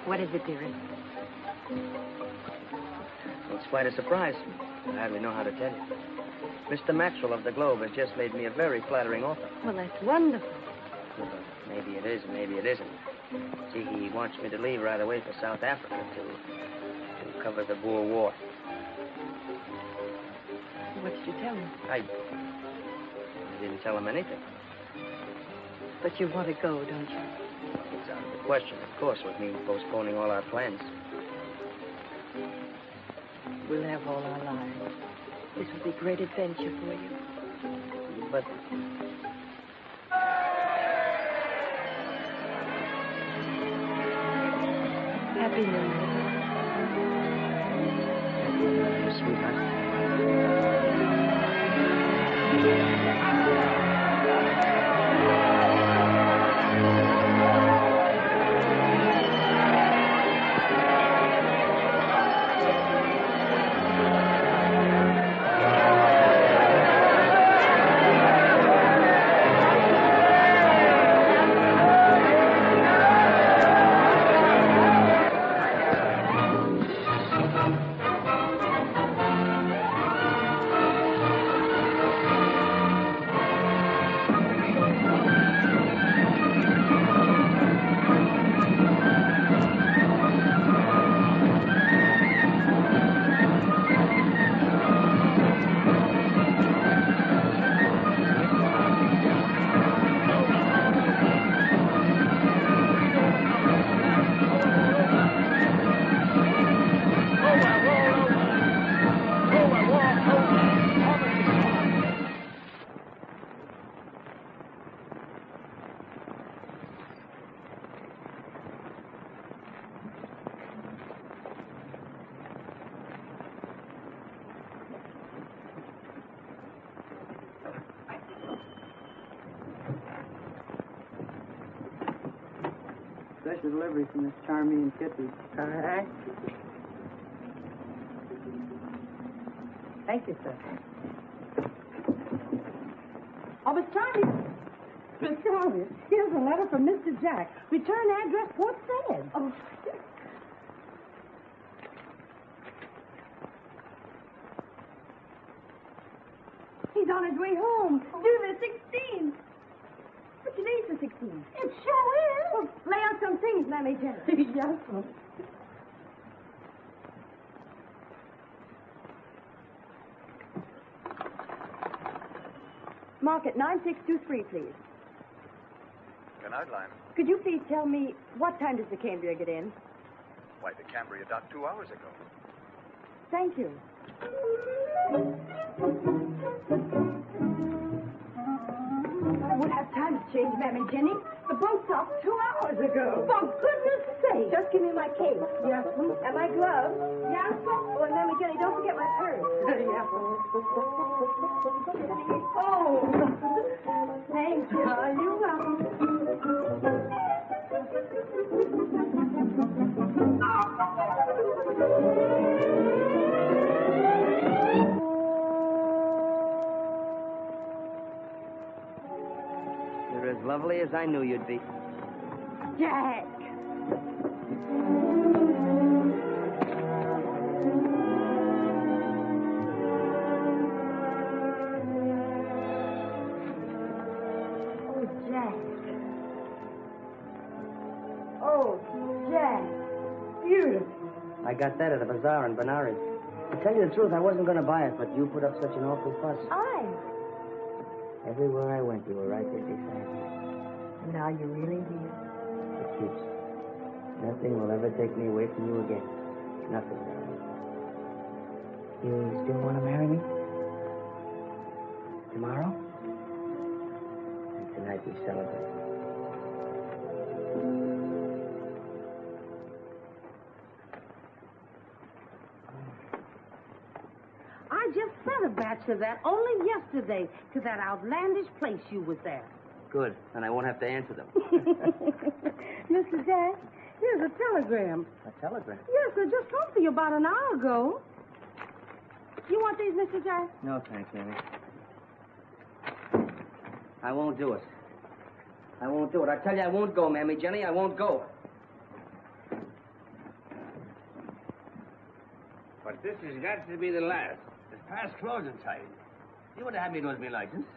What is it, dearest? Well, it's quite a surprise. I hardly know how to tell you. Mr. Maxwell of the Globe has just made me a very flattering offer. Well, that's wonderful. Well, maybe it is, maybe it isn't. See, he wants me to leave right away for South Africa to cover the Boer War. What did you tell him? I didn't tell him anything. But you want to go, don't you? It's out of the question, of course, with me postponing all our plans. We'll have all our lives. This will be a great adventure for you. But... Happy New Year. Sweetheart. Special delivery from Miss Charmian Kitty. All right. Thank you, sir. Oh, Miss Charmian. Miss Charmian, here's a letter from Mr. Jack. Return address, Port Said. Oh, He's on his way home. Do the 16. But today's the 16th. It sure is. Well, lay out some things, Mammy Jenna. Yes, ma'am. Mark it 9623, please. An outline. Could you please tell me what time does the Cambria get in? Why, the Cambria docked 2 hours ago. Thank you. I won't have time to change, Mammy Jenny. The boat docked 2 hours ago. For goodness sake. Just give me my cape. Yes, ma'am. And my gloves. Yes, ma'am. Oh, and Mammy Jenny, don't forget my purse. Yes, ma'am. Oh. Thank you. You're welcome. You're as lovely as I knew you'd be. Jack. Oh, Jack. Oh, Jack. Beautiful. I got that at a bazaar in Benares. To tell you the truth, I wasn't going to buy it, but you put up such an awful fuss. Everywhere I went, you were right there beside me. And now you're really here. It keeps. Nothing will ever take me away from you again. Nothing. You still want to marry me? Tomorrow? And tonight we celebrate. I just sent a batch of that only yesterday to that outlandish place you was at. Good. And I won't have to answer them. Mr. Jack, here's a telegram. A telegram? Yes, I just come for you about an hour ago. You want these, Mr. Jack? No, thanks, Amy. I won't do it. I won't do it. I tell you, I won't go, Mammy Jenny. I won't go. But this has got to be the last. It's past closing time. You would have had me lose my license.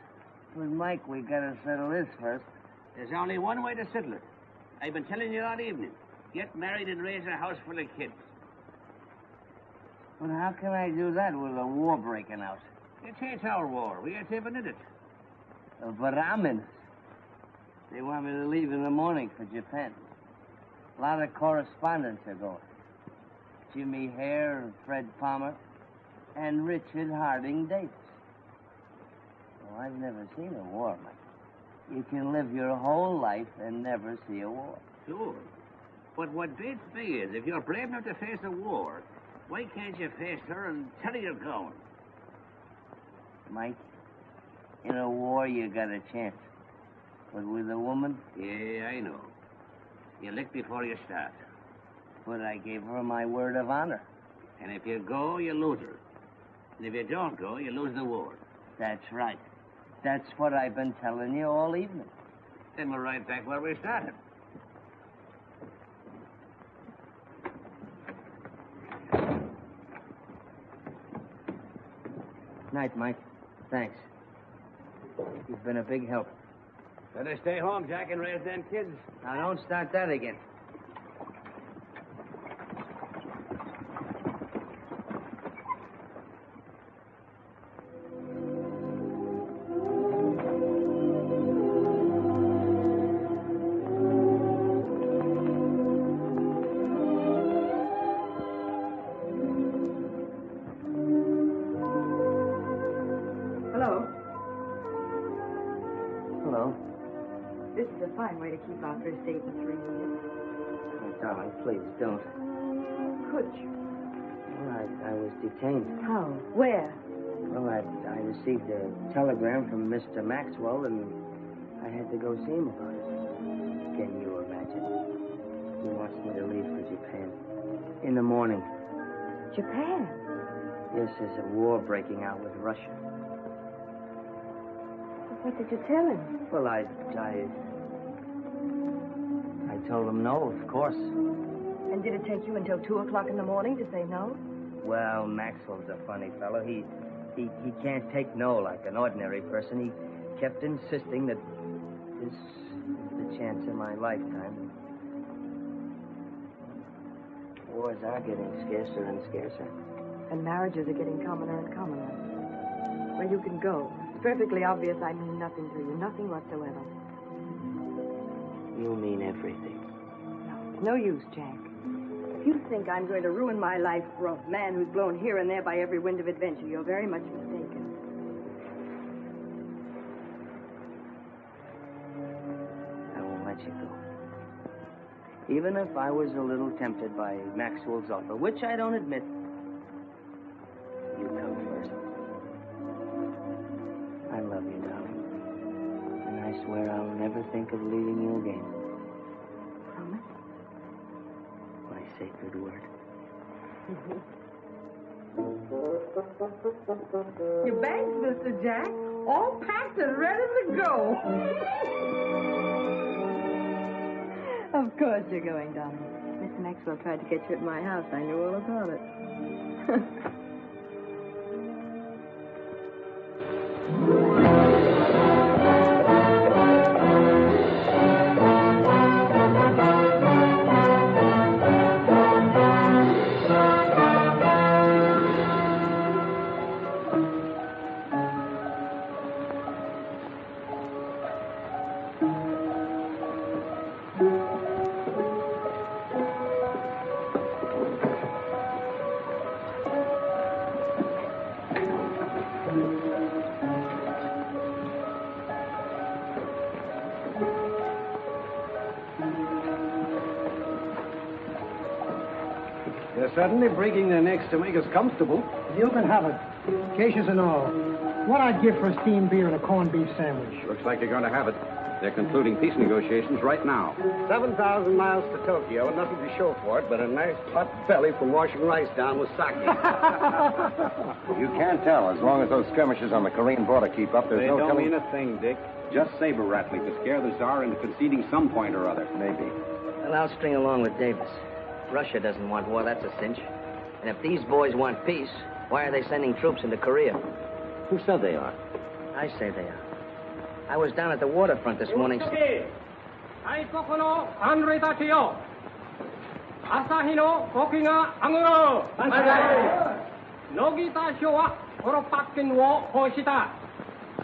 With Mike, we gotta settle this first. There's only one way to settle it. I've been telling you all evening. Get married and raise a house full of kids. Well, how can I do that with a war breaking out? It ain't our war. We ain't even in it. But I'm in it. They want me to leave in the morning for Japan. A lot of correspondents are going. Jimmy Hare and Fred Palmer and Richard Harding Davis. Oh, I've never seen a war, Mike. You can live your whole life and never see a war. Sure. But what beats me is, if you're brave enough to face a war, why can't you face her and tell her you're going? Mike, in a war, you got a chance. But with a woman? Yeah, I know. You lick before you start. But I gave her my word of honor. And if you go, you lose her. And if you don't go, you lose the war. That's right. That's what I've been telling you all evening. Then we're right back where we started. Night, Mike. Thanks. You've been a big help. Better stay home, Jack, and raise them kids. Now, don't start that again. Fine way to keep our first date in 3 years. Oh, darling, please don't. Could you? Well, I was detained. How? Where? Well, I received a telegram from Mr. Maxwell, and I had to go see him about it. Can you imagine? He wants me to leave for Japan. In the morning. Japan? Yes, there's a war breaking out with Russia. What did you tell him? Well, I told him no, of course. And did it take you until 2 o'clock in the morning to say no? Well, Maxwell's a funny fellow. He He can't take no like an ordinary person. He kept insisting that this is the chance of my lifetime. Wars are getting scarcer and scarcer. And marriages are getting commoner and commoner. Where you can go. It's perfectly obvious I mean nothing to you. Nothing whatsoever. You mean everything. No use, Jack. If you think I'm going to ruin my life for a man who's blown here and there by every wind of adventure, you're very much mistaken. I won't let you go. Even if I was a little tempted by Maxwell's offer, which I don't admit. You come first. I love you, darling. And I swear I'll never think of leaving you again. Promise? My sacred word. Your bags, Mr. Jack, all packed and ready to go. Of course you're going, darling. Mr. Maxwell tried to get you at my house. I knew all about it. They're certainly breaking their necks to make us comfortable. You can have it. Cases and all. What I'd give for a steamed beer and a corned beef sandwich. Looks like you're going to have it. They're concluding peace negotiations right now. 7,000 miles to Tokyo, and nothing to show for it but a nice hot belly for washing rice down with sake. You can't tell. As long as those skirmishes on the Korean border keep up, there's They no don't telling... mean a thing, Dick. Just saber rattling to scare the Tsar into conceding some point or other. Maybe. Well, I'll string along with Davis. Russia doesn't want war, that's a cinch. And if these boys want peace, why are they sending troops into Korea? Who said they are? I say they are. I was down at the waterfront this morning. 大国の安類たちよ、朝日の国があぐろう。乃木大将はこのパッキンを奉した。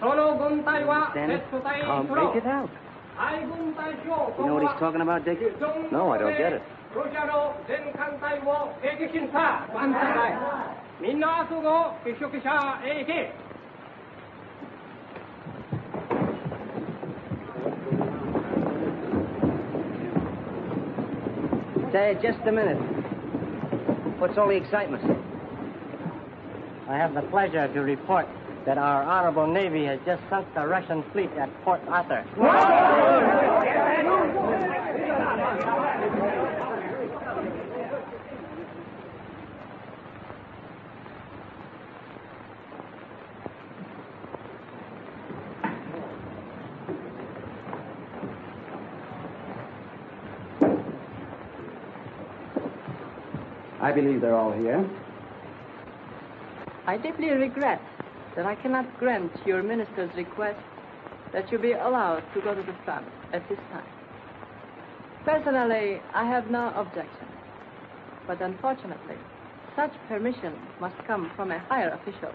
その軍隊は撤退する。 Make it out. 海軍大将 You know what he's talking about, Dick? No, I don't get it. ロシアの全艦隊を撃沈した。みんなすぐ結局者へ行け。 Say, just a minute. What's all the excitement? I have the pleasure to report that our honorable Navy has just sunk the Russian fleet at Port Arthur. I believe they're all here. I deeply regret that I cannot grant your minister's request that you be allowed to go to the front at this time. Personally, I have no objection. But unfortunately, such permission must come from a higher official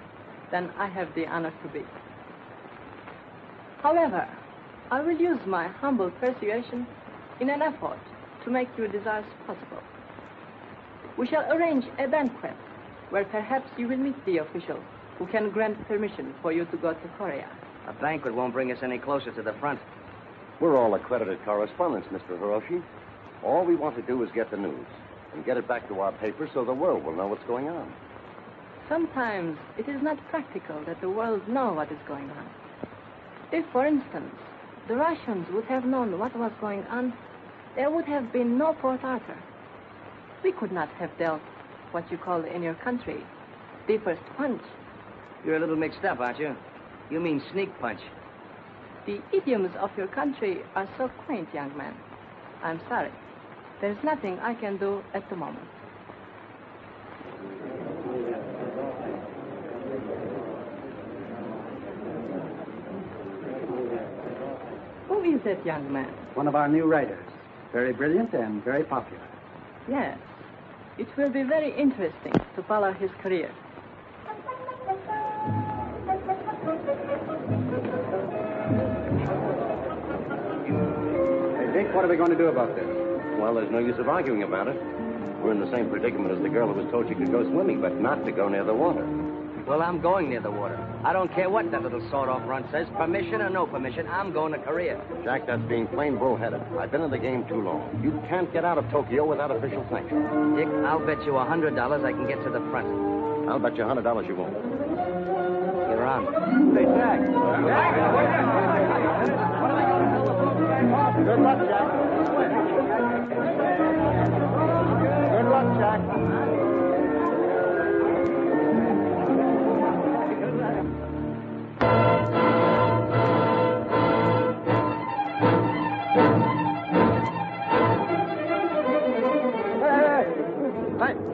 than I have the honor to be. However, I will use my humble persuasion in an effort to make your desires possible. We shall arrange a banquet where perhaps you will meet the official who can grant permission for you to go to Korea. A banquet won't bring us any closer to the front. We're all accredited correspondents, Mr. Hiroshi. All we want to do is get the news and get it back to our paper so the world will know what's going on. Sometimes it is not practical that the world know what is going on. If, for instance, the Russians would have known what was going on, there would have been no Port Arthur. We could not have dealt what you call in your country the first punch. You're a little mixed up, aren't you? You mean sneak punch. The idioms of your country are so quaint, young man. I'm sorry. There's nothing I can do at the moment. is that young man? One of our new writers. Very brilliant and very popular. Yes. It will be very interesting to follow his career. Hey, Dick, what are we going to do about this? Well, there's no use of arguing about it. We're in the same predicament as the girl who was told she could go swimming, but not to go near the water. Well, I'm going near the water. I don't care what that little sawed-off runt says. Permission or no permission, I'm going to Korea. Jack, that's being plain bullheaded. I've been in the game too long. You can't get out of Tokyo without official sanction. Dick, I'll bet you $100 I can get to the front. I'll bet you $100 you won't. You're on. Hey, Jack. Good luck, Jack. Good luck, Jack.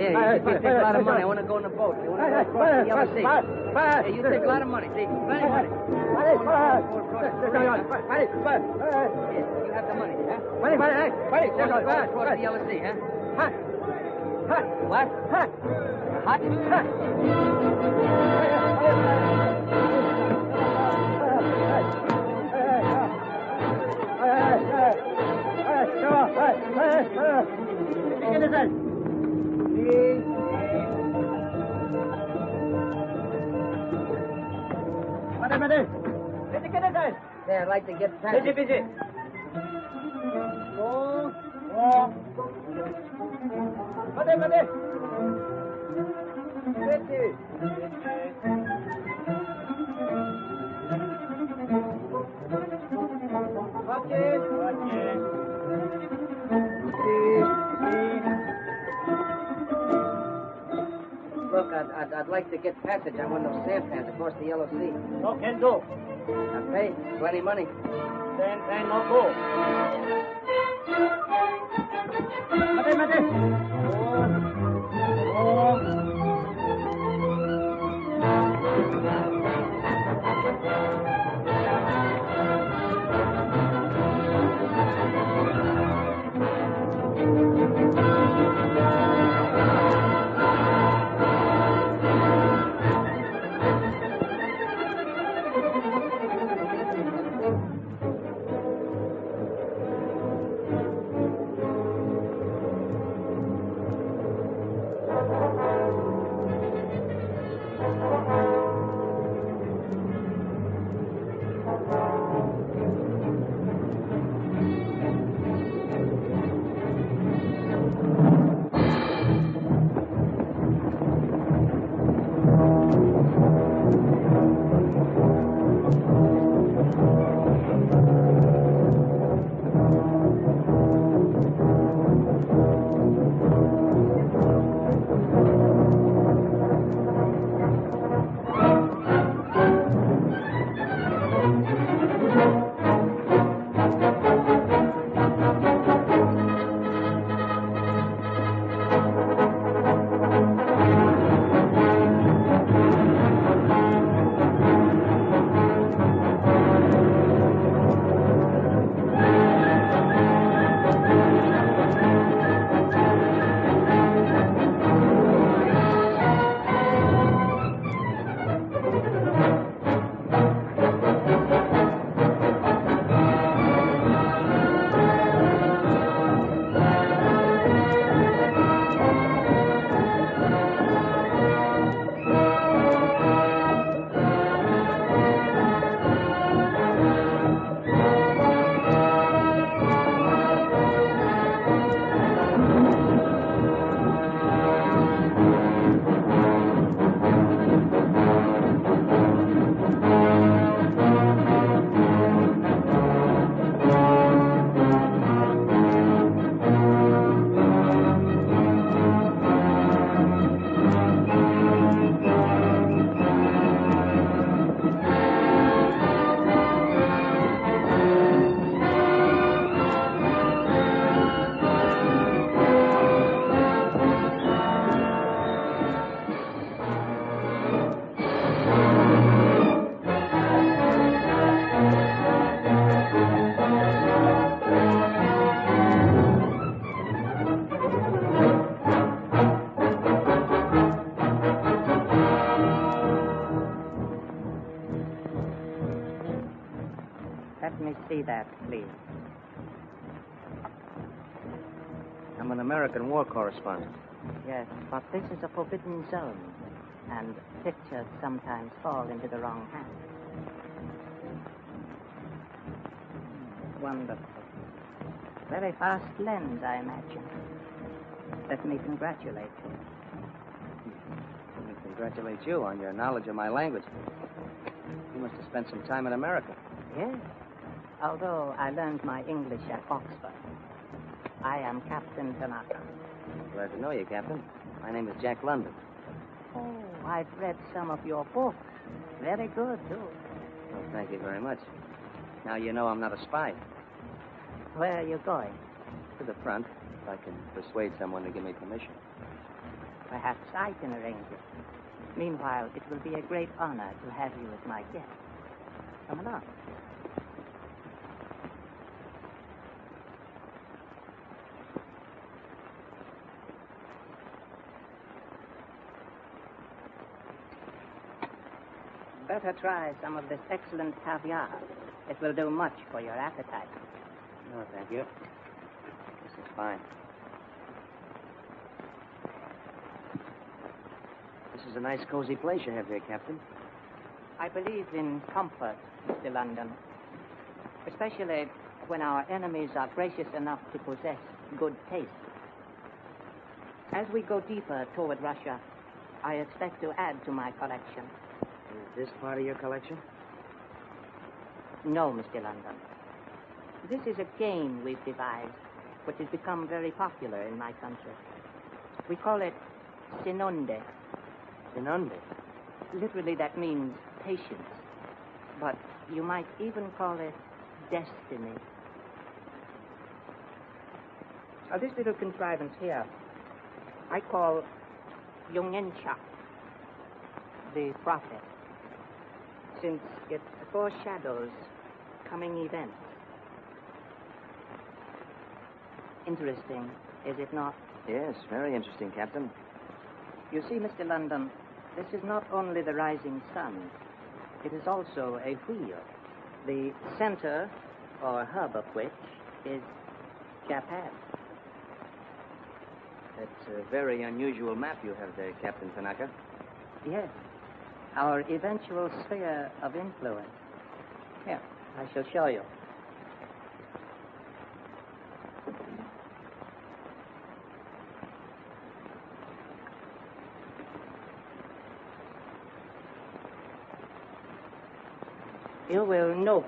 Hey, you take a lot of money. I want to go in the boat. You want to go across the yellow sea? Hey, you take a lot of money. See, plenty of money. You have the money, huh? Across the yellow sea, huh? What? Hot? There, I'd like to get past. Busy. Look, I'd like to get passage on one of those sampans across the yellow sea. No can do. I pay. Plenty money. Then no go. Let me see that, please. I'm an American war correspondent. Yes, but this is a forbidden zone, and pictures sometimes fall into the wrong hands. Wonderful. Very fast lens, I imagine. Let me congratulate you. Let me congratulate you on your knowledge of my language. You must have spent some time in America. Yes, although I learned my English at Oxford. I am Captain Tanaka. Glad to know you, Captain. My name is Jack London. Oh, I've read some of your books. Very good, too. Well, thank you very much. Now you know I'm not a spy. Where are you going? To the front, if I can persuade someone to give me permission. Perhaps I can arrange it. Meanwhile, it will be a great honor to have you as my guest. Come along. Better try some of this excellent caviar. It will do much for your appetite. No, thank you. This is fine. This is a nice, cozy place you have here, Captain. I believe in comfort, Mr. London. Especially when our enemies are gracious enough to possess good taste. As we go deeper toward Russia, I expect to add to my collection. Is this part of your collection? No, Mr. London. This is a game we've devised, which has become very popular in my country. We call it Sinonde. Sinonde? Literally, that means patience. But you might even call it destiny. Now, this little contrivance here, I call Yongencha, the prophet, since it foreshadows coming events. Interesting, is it not? Yes, very interesting, Captain. You see, Mr. London, this is not only the rising sun. It is also a wheel, the center, or hub of which, is Japan. It's a very unusual map you have there, Captain Tanaka. Yes, our eventual sphere of influence. Here, I shall show you. You will note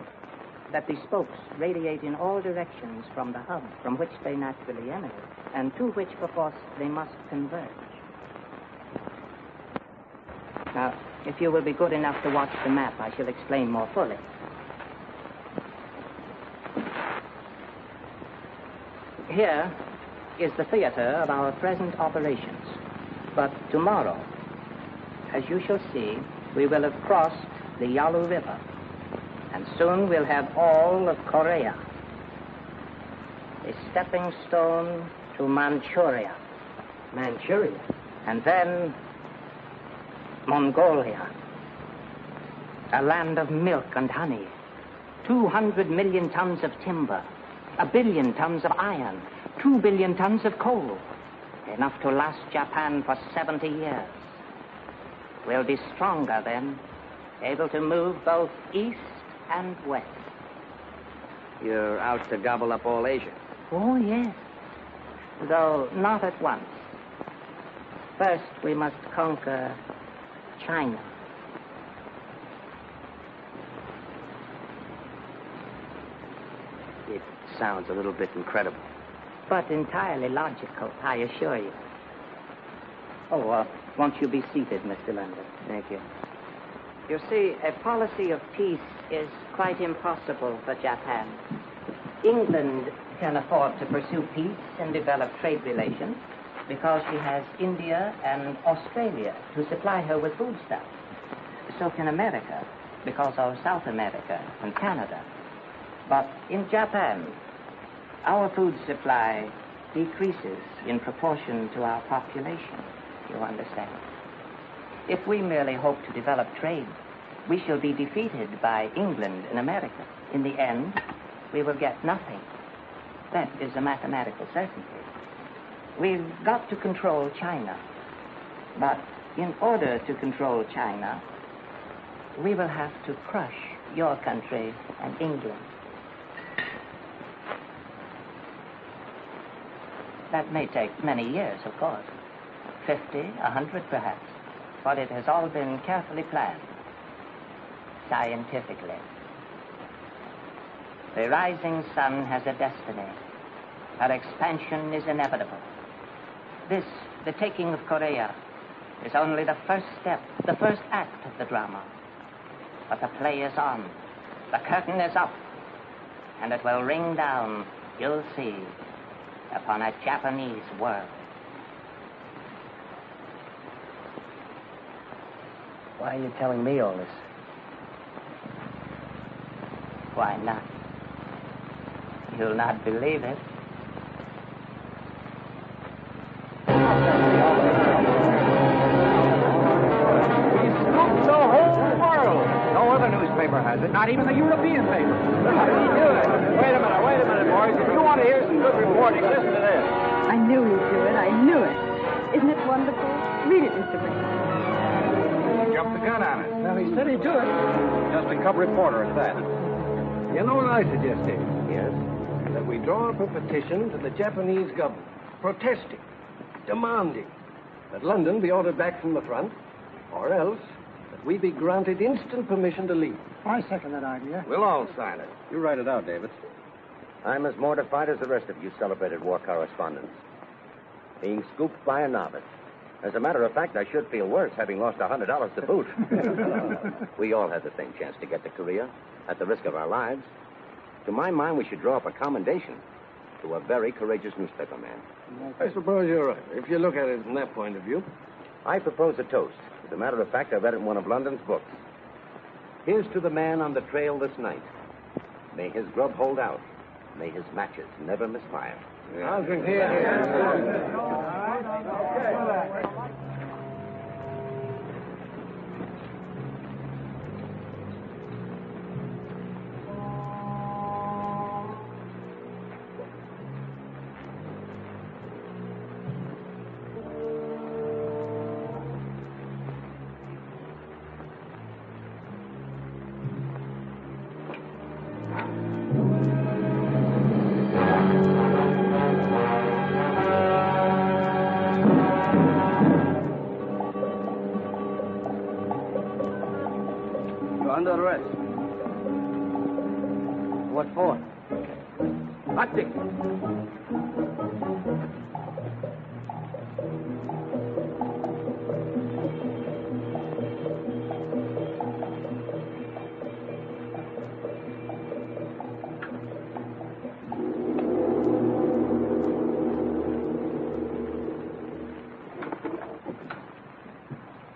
that the spokes radiate in all directions from the hub from which they naturally emanate, and to which, perforce, they must converge. Now, if you will be good enough to watch the map, I shall explain more fully. Here is the theater of our present operations. But tomorrow, as you shall see, we will have crossed the Yalu River. And soon we'll have all of Korea. A stepping stone to Manchuria. Manchuria? And then Mongolia. A land of milk and honey. 200 million tons of timber. 1 billion tons of iron. 2 billion tons of coal. Enough to last Japan for 70 years. We'll be stronger then, able to move both east and west. You're out to gobble up all Asia. Oh, yes. Though not at once. First, we must conquer China. It sounds a little bit incredible. But entirely logical, I assure you. Oh, won't you be seated, Mr. London? Thank you. You see, a policy of peace is quite impossible for Japan. England can afford to pursue peace and develop trade relations because she has India and Australia to supply her with foodstuffs. So can America because of South America and Canada. But in Japan, our food supply decreases in proportion to our population, you understand. If we merely hope to develop trade, we shall be defeated by England and America. In the end, we will get nothing. That is a mathematical certainty. We've got to control China. But in order to control China, we will have to crush your country and England. That may take many years, of course. 50, 100 perhaps. But it has all been carefully planned. Scientifically. The rising sun has a destiny. Her expansion is inevitable. This, the taking of Korea, is only the first step, the first act of the drama. But the play is on. The curtain is up. And it will ring down, you'll see, upon a Japanese world. Why are you telling me all this? Why not? You'll not believe it. Has it? Not even the European paper. Wait a minute, boys. If you want to hear some good reporting, listen to this. I knew you'd do it. I knew it. Isn't it wonderful? Read it, Mr. Wayne. Jumped the gun on it. Well, he said he'd do it. Just a cub reporter at that. You know what I suggested? Yes? That we draw up a petition to the Japanese government, protesting, demanding that London be ordered back from the front, or else that we be granted instant permission to leave. I second that idea. We'll all sign it. You write it out, David. I'm as mortified as the rest of you celebrated war correspondents. Being scooped by a novice. As a matter of fact, I should feel worse having lost $100 to boot. We all had the same chance to get to Korea, at the risk of our lives. To my mind, we should draw up a commendation to a very courageous newspaper man. I suppose you're right, if you look at it from that point of view. I propose a toast. As a matter of fact, I read it in one of London's books. Here's to the man on the trail this night. May his grub hold out. May his matches never misfire. I'll drink here. Under arrest. What for? Nothing.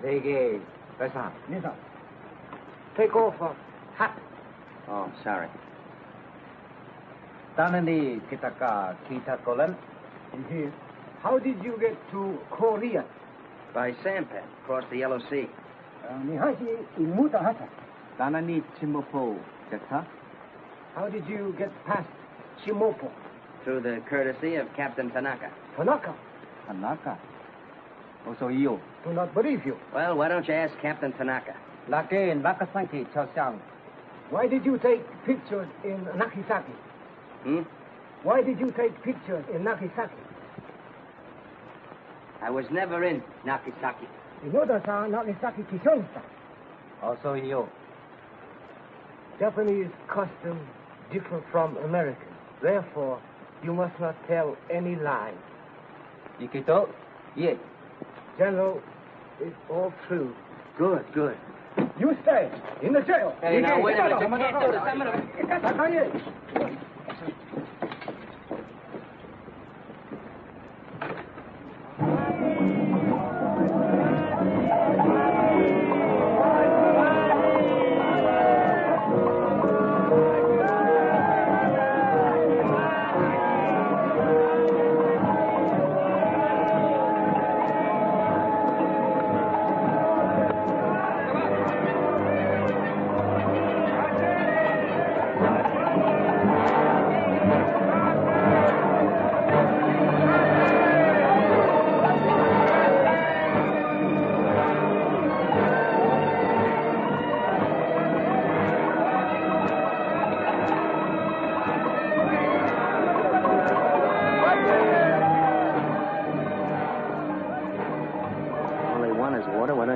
Hey, that's up. Yes, sir. Take off a hat. Oh, sorry. Tanani kitaka kitakolan. Here. How did you get to Korea? By Santell, across the Yellow Sea. Nihashi imuta hata. Tanani Chimopo. Jata. How did you get past Chimopo? Through the courtesy of Captain Tanaka. Tanaka. Tanaka. Also you. Do not believe you. Well, why don't you ask Captain Tanaka? Why did you take pictures in Nagasaki? Why did you take pictures in Nagasaki? I was never in Nagasaki. Inoda-san, Nagasaki Kishon-san. Also you. Japanese custom different from American. Therefore, you must not tell any lies. Ikito? Yes. General, it's all true. Good, good. You stay in the jail. Hey, now, wait a minute. You can't do this.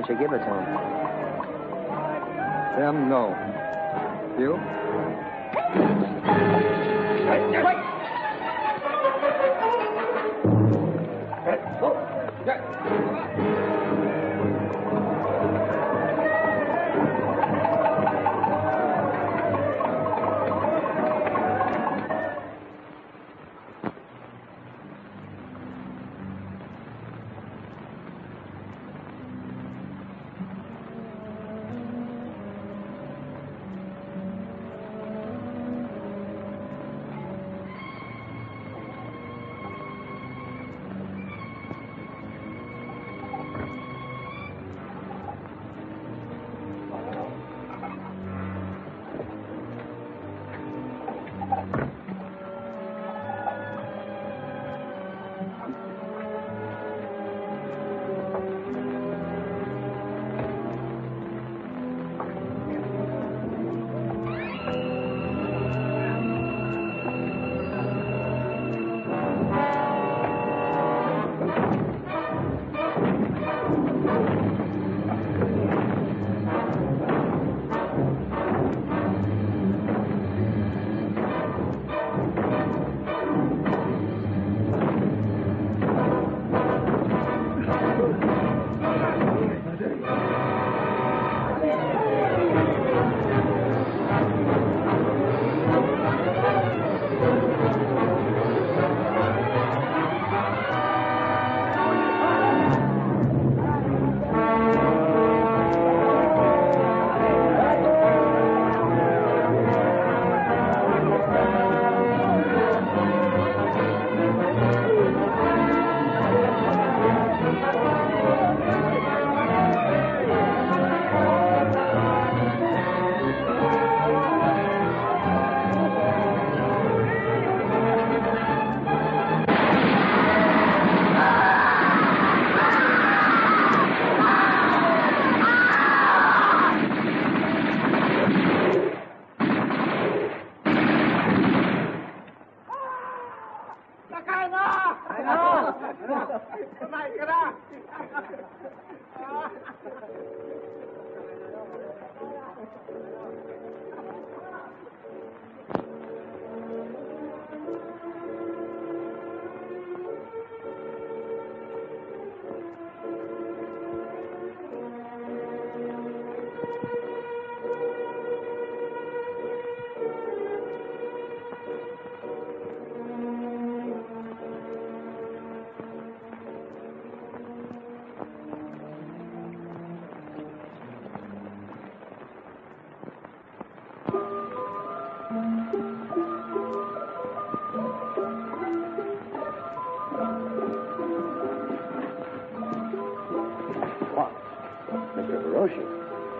don't you give it to him? No. You?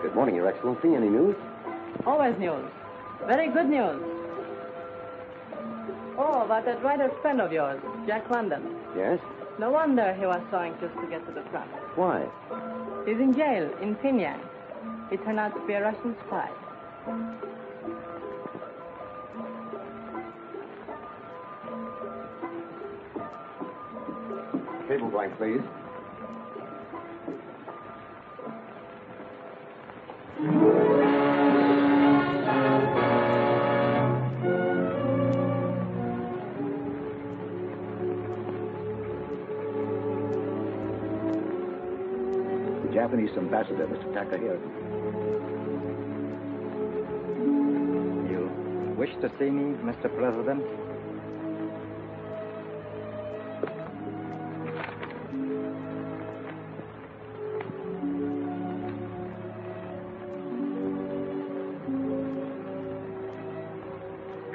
Good morning, Your Excellency. Any news? Always news. Very good news. Oh, about that writer's friend of yours, Jack London. Yes? No wonder he was so anxious to get to the front. Why? He's in jail in Pyongyang. He turned out to be a Russian spy. Cable blank, please. Japanese ambassador, Mr. Takahiro. You wish to see me, Mr. President?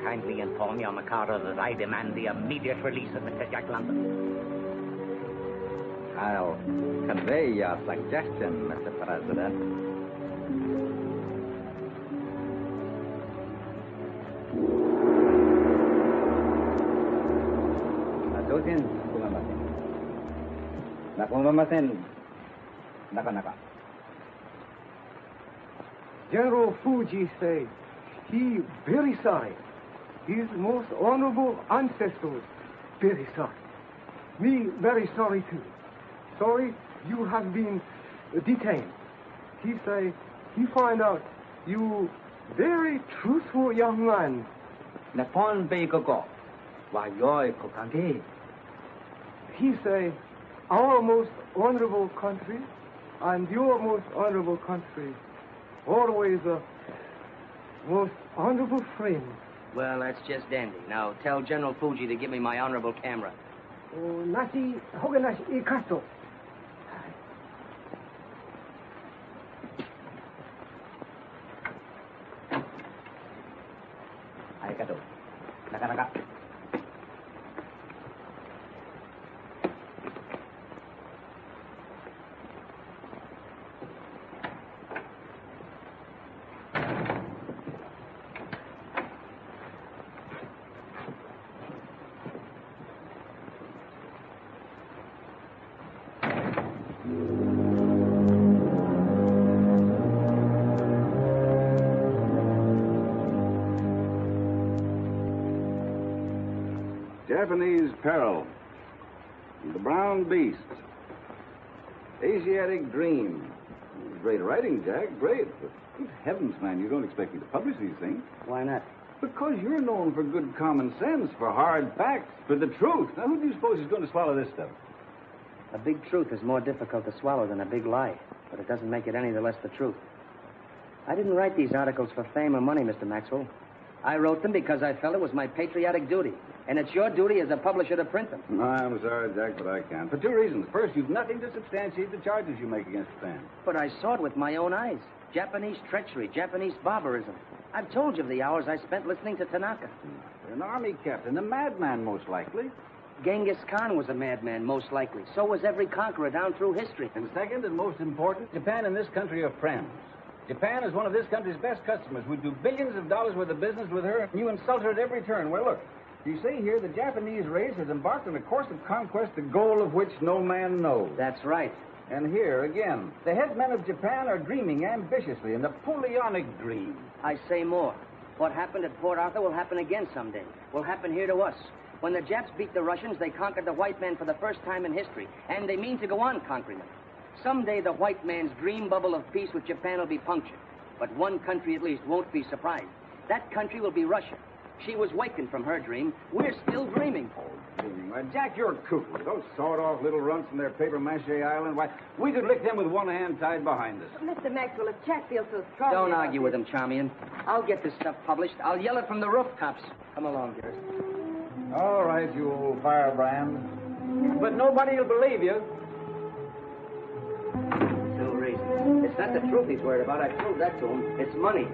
Kindly inform your Mikado that I demand the immediate release of Mr. Jack London. I'll convey your suggestion, Mr. President. General Fuji say he very sorry. His most honorable ancestors very sorry. Me very sorry too. Sorry you have been detained. he say, he find out you very truthful young man. Napon Begogo. Why, Kokage. He say, our most honorable country and your most honorable country, always a most honorable friend. Well, that's just dandy. Now, tell General Fuji to give me my honorable camera. Nasi, Hoganashi, Ikasto. Arigato. Nakanaka. Japanese peril. The brown beast. Asiatic dream. Great writing, Jack. Great. But good heavens, man, you don't expect me to publish these things. Why not? Because you're known for good common sense, for hard facts, for the truth. Now, who do you suppose is going to swallow this stuff? A big truth is more difficult to swallow than a big lie, but it doesn't make it any the less the truth. I didn't write these articles for fame or money, Mr. Maxwell. I wrote them because I felt it was my patriotic duty, and it's your duty as a publisher to print them. I'm sorry, Jack, but I can't. For two reasons. First, you've nothing to substantiate the charges you make against Japan. But I saw it with my own eyes. Japanese treachery, Japanese barbarism. I've told you of the hours I spent listening to Tanaka. An army captain, a madman, most likely. Genghis Khan was a madman, most likely. So was every conqueror down through history. And second, and most important, Japan and this country are friends. Japan is one of this country's best customers. We do billions of dollars worth of business with her, and you insult her at every turn. Well, look, you see here, the Japanese race has embarked on a course of conquest, the goal of which no man knows. That's right. And here, again, the head men of Japan are dreaming ambitiously, a Napoleonic dream. I say more. What happened at Port Arthur will happen again someday. Will happen here to us. When the Japs beat the Russians, they conquered the white man for the first time in history, and they mean to go on conquering them. Someday the white man's dream bubble of peace with Japan will be punctured. But one country at least won't be surprised. That country will be Russia. She was wakened from her dream. We're still dreaming. Oh, dreaming. Why, Jack, you're cuckoo. Those sawed-off little runts from their paper-mache island, why, we could lick them with one hand tied behind us. Mr. Maxwell, if Jack feels so strong... Don't argue with him, Charmian. I'll get this stuff published. I'll yell it from the rooftops. Come along, dearest. All right, you old firebrand. But nobody will believe you. It's not the truth he's worried about. I proved that to him. It's money.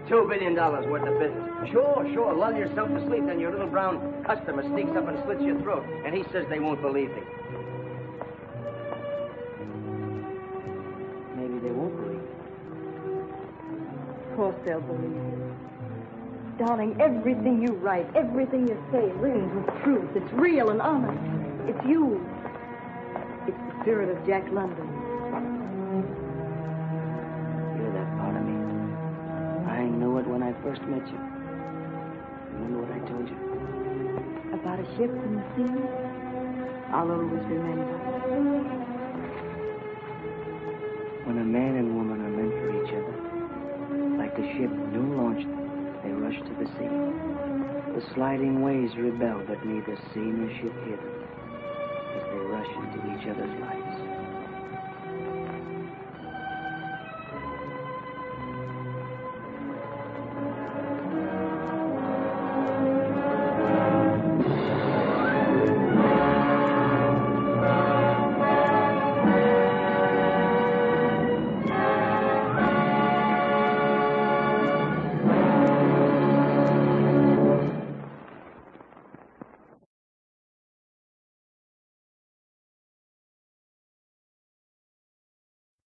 $2 billion worth of business. Sure. Lull yourself to sleep, then your little brown customer sneaks up and slits your throat, and he says they won't believe me. Maybe they won't believe me. Of course they'll believe you. Darling, everything you write, everything you say rings with truth. It's real and honest. It's you. It's the spirit of Jack London. I knew it when I first met you. Remember what I told you? About a ship in the sea? I'll always remember. When a man and woman are meant for each other, like a ship new launched, they rush to the sea. The sliding waves rebel, but neither sea nor ship hear them, as they rush into each other's life.